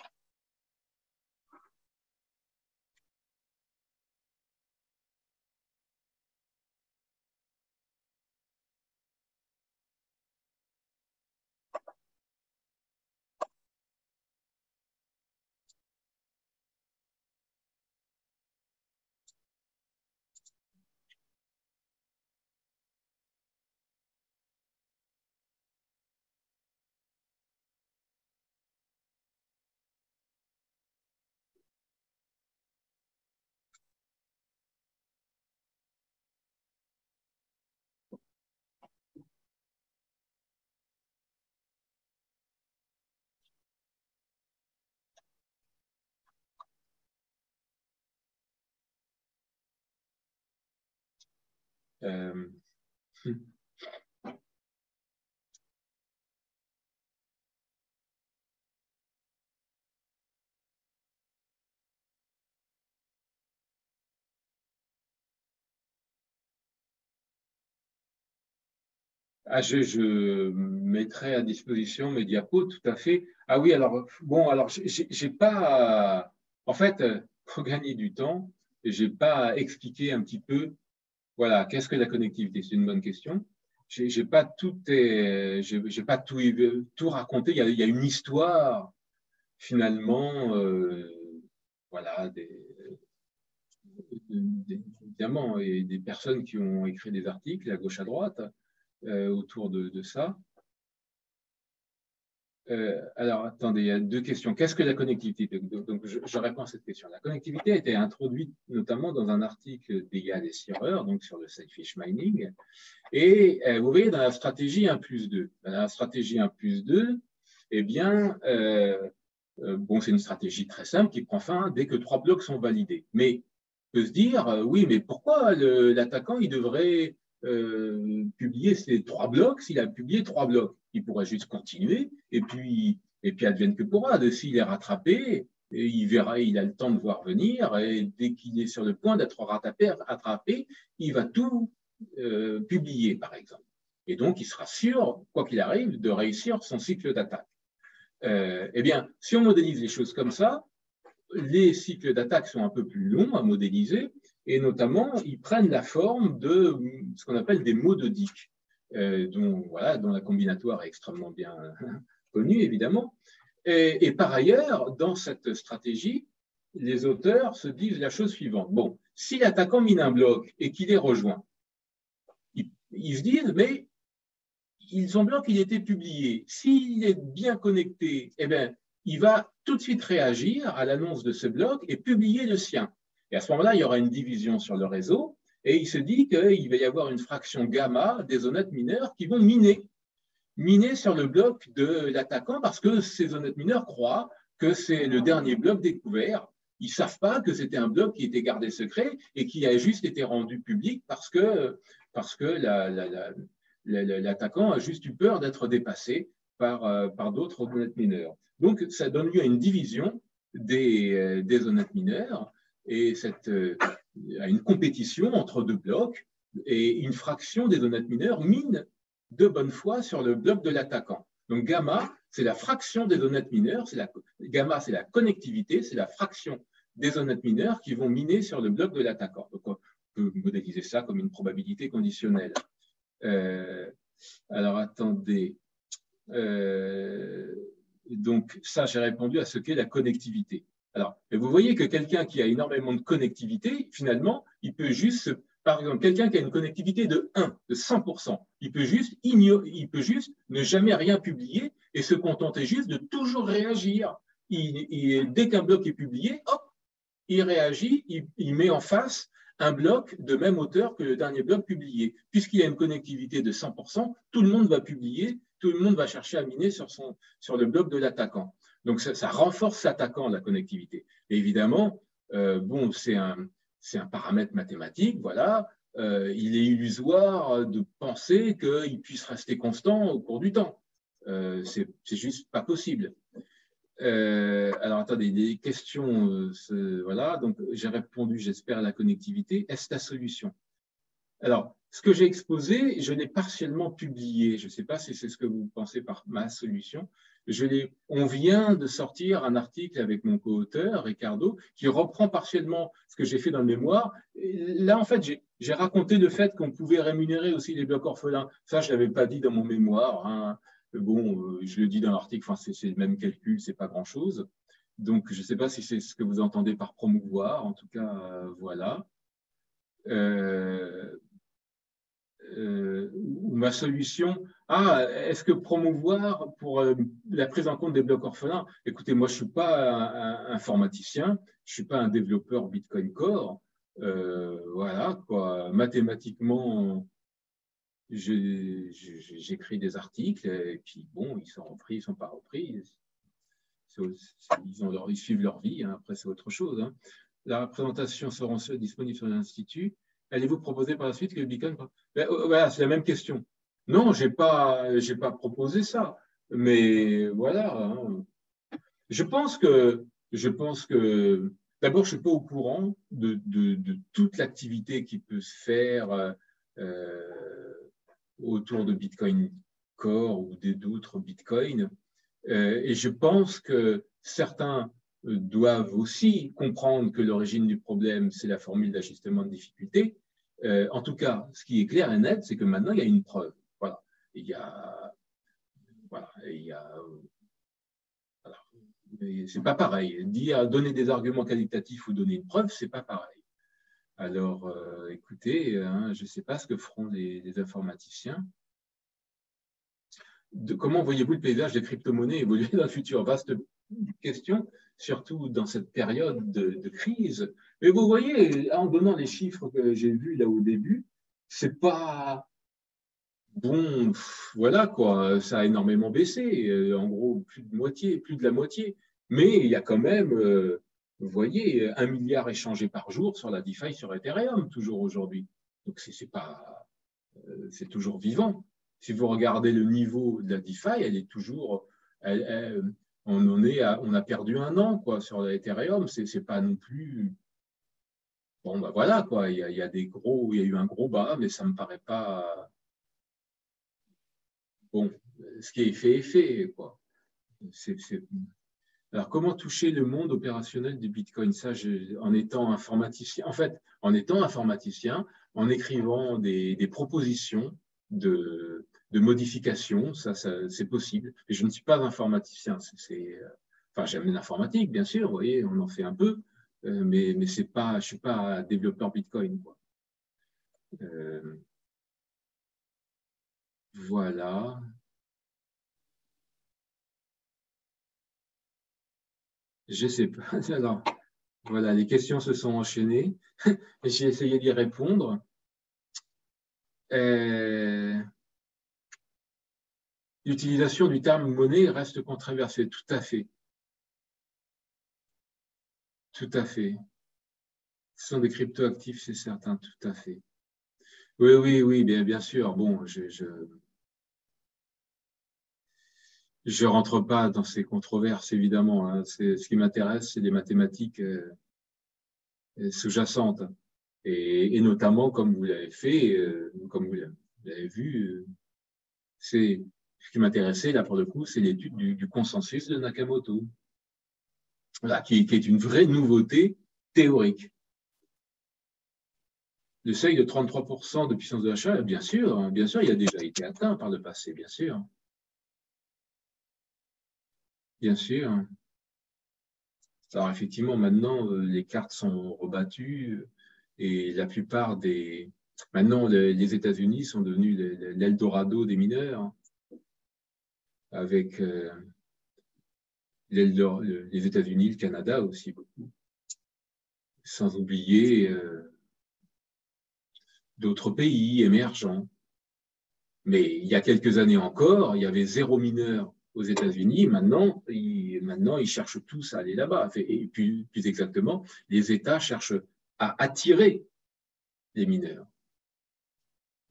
Euh, je mettrai à disposition mes diapos, tout à fait. Ah oui, alors, bon, alors, j'ai pas, en fait, pour gagner du temps, j'ai pas expliqué un petit peu, voilà, qu'est-ce que la connectivité? C'est une bonne question. J'ai pas tout, j'ai pas tout raconté. Il y a une histoire, finalement, voilà, évidemment, et des personnes qui ont écrit des articles à gauche à droite autour de ça. Alors, attendez, il y a deux questions. Qu'est-ce que la connectivité? Donc, je réponds à cette question. La connectivité a été introduite notamment dans un article d'Eyal et Sierrer, donc sur le Sailfish Mining. Et vous voyez, dans la stratégie 1 plus 2, dans la stratégie 1 plus 2, eh bien, bon, c'est une stratégie très simple qui prend fin dès que 3 blocs sont validés. Mais on peut se dire, oui, mais pourquoi l'attaquant, il devrait publier ces 3 blocs s'il a publié 3 blocs? Il pourrait juste continuer et puis advienne que pourra. S'il est rattrapé, et il verra, il a le temps de voir venir et dès qu'il est sur le point d'être rattrapé, il va tout publier, par exemple. Et donc, il sera sûr, quoi qu'il arrive, de réussir son cycle d'attaque. Eh bien, si on modélise les choses comme ça, les cycles d'attaque sont un peu plus longs à modéliser et notamment, ils prennent la forme de ce qu'on appelle des mots de Dick, dont la combinatoire est extrêmement bien connue, évidemment. Et par ailleurs, dans cette stratégie, les auteurs se disent la chose suivante. Bon, si l'attaquant mine un bloc et qu'il est rejoint, ils se disent, mais son bloc, il était publié. S'il est bien connecté, eh bien, il va tout de suite réagir à l'annonce de ce bloc et publier le sien. Et à ce moment-là, il y aura une division sur le réseau et il se dit qu'il va y avoir une fraction gamma des honnêtes mineurs qui vont miner sur le bloc de l'attaquant parce que ces honnêtes mineurs croient que c'est le dernier bloc découvert. Ils ne savent pas que c'était un bloc qui était gardé secret et qui a juste été rendu public parce que l'attaquant a juste eu peur d'être dépassé par d'autres honnêtes mineurs. Donc, ça donne lieu à une division des honnêtes mineurs et à une compétition entre deux blocs et une fraction des honnêtes mineurs mine de bonne foi sur le bloc de l'attaquant. Donc, gamma, c'est la fraction des honnêtes mineurs, gamma, c'est la connectivité, c'est la fraction des honnêtes mineurs qui vont miner sur le bloc de l'attaquant. Donc, on peut modéliser ça comme une probabilité conditionnelle. Alors, attendez. Donc, ça, j'ai répondu à ce qu'est la connectivité. Alors, vous voyez que quelqu'un qui a énormément de connectivité, finalement, il peut juste, par exemple, quelqu'un qui a une connectivité de 1, de 100%, il peut juste ne jamais rien publier et se contenter juste de toujours réagir. Dès qu'un bloc est publié, hop, il réagit, il met en face un bloc de même hauteur que le dernier bloc publié. Puisqu'il y a une connectivité de 100%, tout le monde va publier, tout le monde va chercher à miner sur le bloc de l'attaquant. Donc, ça renforce l'attaquant, la connectivité. Et évidemment, bon, c'est un paramètre mathématique, voilà. Il est illusoire de penser qu'il puisse rester constant au cours du temps. C'est juste pas possible. Alors, attendez, des questions, voilà. Donc, j'ai répondu, j'espère, à la connectivité. Est-ce la solution? Alors, ce que j'ai exposé, je l'ai partiellement publié. Je ne sais pas si c'est ce que vous pensez par ma solution. On vient de sortir un article avec mon co-auteur, Ricardo, qui reprend partiellement ce que j'ai fait dans le mémoire. Et là, en fait, j'ai raconté le fait qu'on pouvait rémunérer aussi les blocs orphelins. Ça, je ne l'avais pas dit dans mon mémoire, hein. Bon, je le dis dans l'article, enfin, c'est le même calcul, ce n'est pas grand-chose. Donc, je ne sais pas si c'est ce que vous entendez par promouvoir. En tout cas, voilà. Ou ma solution, est-ce que promouvoir pour la prise en compte des blocs orphelins? Écoutez, moi, je ne suis pas un informaticien, je ne suis pas un développeur Bitcoin Core. Voilà, quoi. Mathématiquement, j'écris des articles, et puis bon, ils sont repris, ils ne sont pas repris. Ils suivent leur vie, hein. Après, c'est autre chose, hein. La présentation sera disponible sur l'Institut. Allez-vous proposer par la suite que le Bitcoin… Voilà, c'est la même question. Non, je n'ai pas proposé ça. Mais voilà, hein. Je pense que d'abord, je ne suis pas au courant de toute l'activité qui peut se faire autour de Bitcoin Core ou d'autres Bitcoins. Et je pense que certains doivent aussi comprendre que l'origine du problème, c'est la formule d'ajustement de difficulté. En tout cas, ce qui est clair et net, c'est que maintenant, il y a une preuve. Voilà. Voilà, c'est pas pareil. Donner des arguments qualitatifs ou donner une preuve, c'est pas pareil. Alors, écoutez, hein, je ne sais pas ce que feront les informaticiens. Comment voyez-vous le paysage des crypto-monnaies évoluer dans le futur? Vaste question, surtout dans cette période de crise. Mais vous voyez, en donnant les chiffres que j'ai vus là au début, c'est pas bon. Voilà quoi, ça a énormément baissé. En gros, plus de la moitié. Mais il y a quand même, vous voyez, 1 milliard échangé par jour sur la DeFi sur Ethereum toujours aujourd'hui. Donc c'est toujours vivant. Si vous regardez le niveau de la DeFi, elle est toujours, on a perdu 1 an quoi sur l'Ethereum. C'est pas non plus, bon ben voilà quoi. Il y a eu un gros bas, mais ça me paraît pas bon. Ce qui est fait quoi. Alors comment toucher le monde opérationnel du Bitcoin? Ça, en étant informaticien, en écrivant des propositions de modification, ça c'est possible. Et je ne suis pas informaticien. Enfin, j'aime l'informatique, bien sûr, vous voyez, on en fait un peu, mais je ne suis pas développeur Bitcoin, quoi. Voilà. Je ne sais pas. Alors, voilà, les questions se sont enchaînées. J'ai essayé d'y répondre. L'utilisation du terme monnaie reste controversée, tout à fait. Tout à fait. Ce sont des cryptoactifs, c'est certain, tout à fait. Oui, bien sûr. Bon, je rentre pas dans ces controverses, évidemment, hein. Ce qui m'intéresse, c'est les mathématiques sous-jacentes. Et notamment, comme vous l'avez fait, comme vous l'avez vu, ce qui m'intéressait, là, pour le coup, c'est l'étude du consensus de Nakamoto. Voilà, qui est une vraie nouveauté théorique. Le seuil de 33% de puissance de l'achat, bien sûr, il a déjà été atteint par le passé, bien sûr. Bien sûr. Alors effectivement, maintenant, les cartes sont rebattues et la plupart des… Maintenant, les États-Unis sont devenus l'Eldorado des mineurs, avec les États-Unis, le Canada aussi beaucoup, sans oublier d'autres pays émergents. Mais il y a quelques années encore, il y avait 0 mineur aux États-Unis. Maintenant, ils cherchent tous à aller là-bas. Et plus exactement, les États cherchent à attirer les mineurs.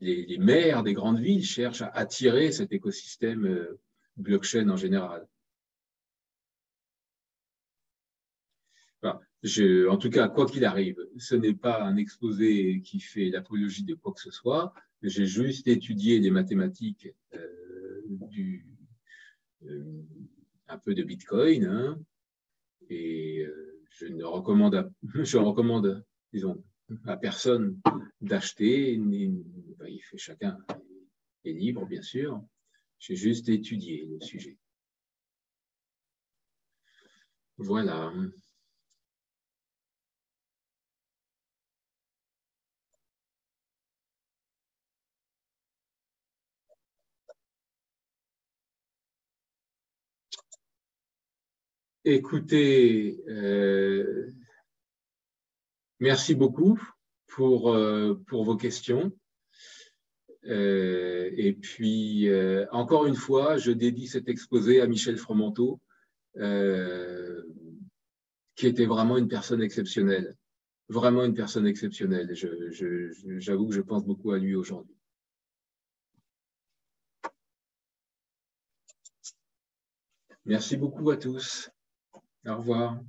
Les maires des grandes villes cherchent à attirer cet écosystème blockchain en général. Enfin, en tout cas, quoi qu'il arrive, ce n'est pas un exposé qui fait l'apologie de quoi que ce soit. J'ai juste étudié les mathématiques un peu de Bitcoin, hein, et je recommande, disons, à personne d'acheter. Chacun est libre, bien sûr. J'ai juste étudié le sujet. Voilà. Écoutez, merci beaucoup pour vos questions. Et puis, encore une fois, je dédie cet exposé à Michel Fromenteau, qui était vraiment une personne exceptionnelle. Vraiment une personne exceptionnelle. J'avoue que je pense beaucoup à lui aujourd'hui. Merci beaucoup à tous. Au revoir.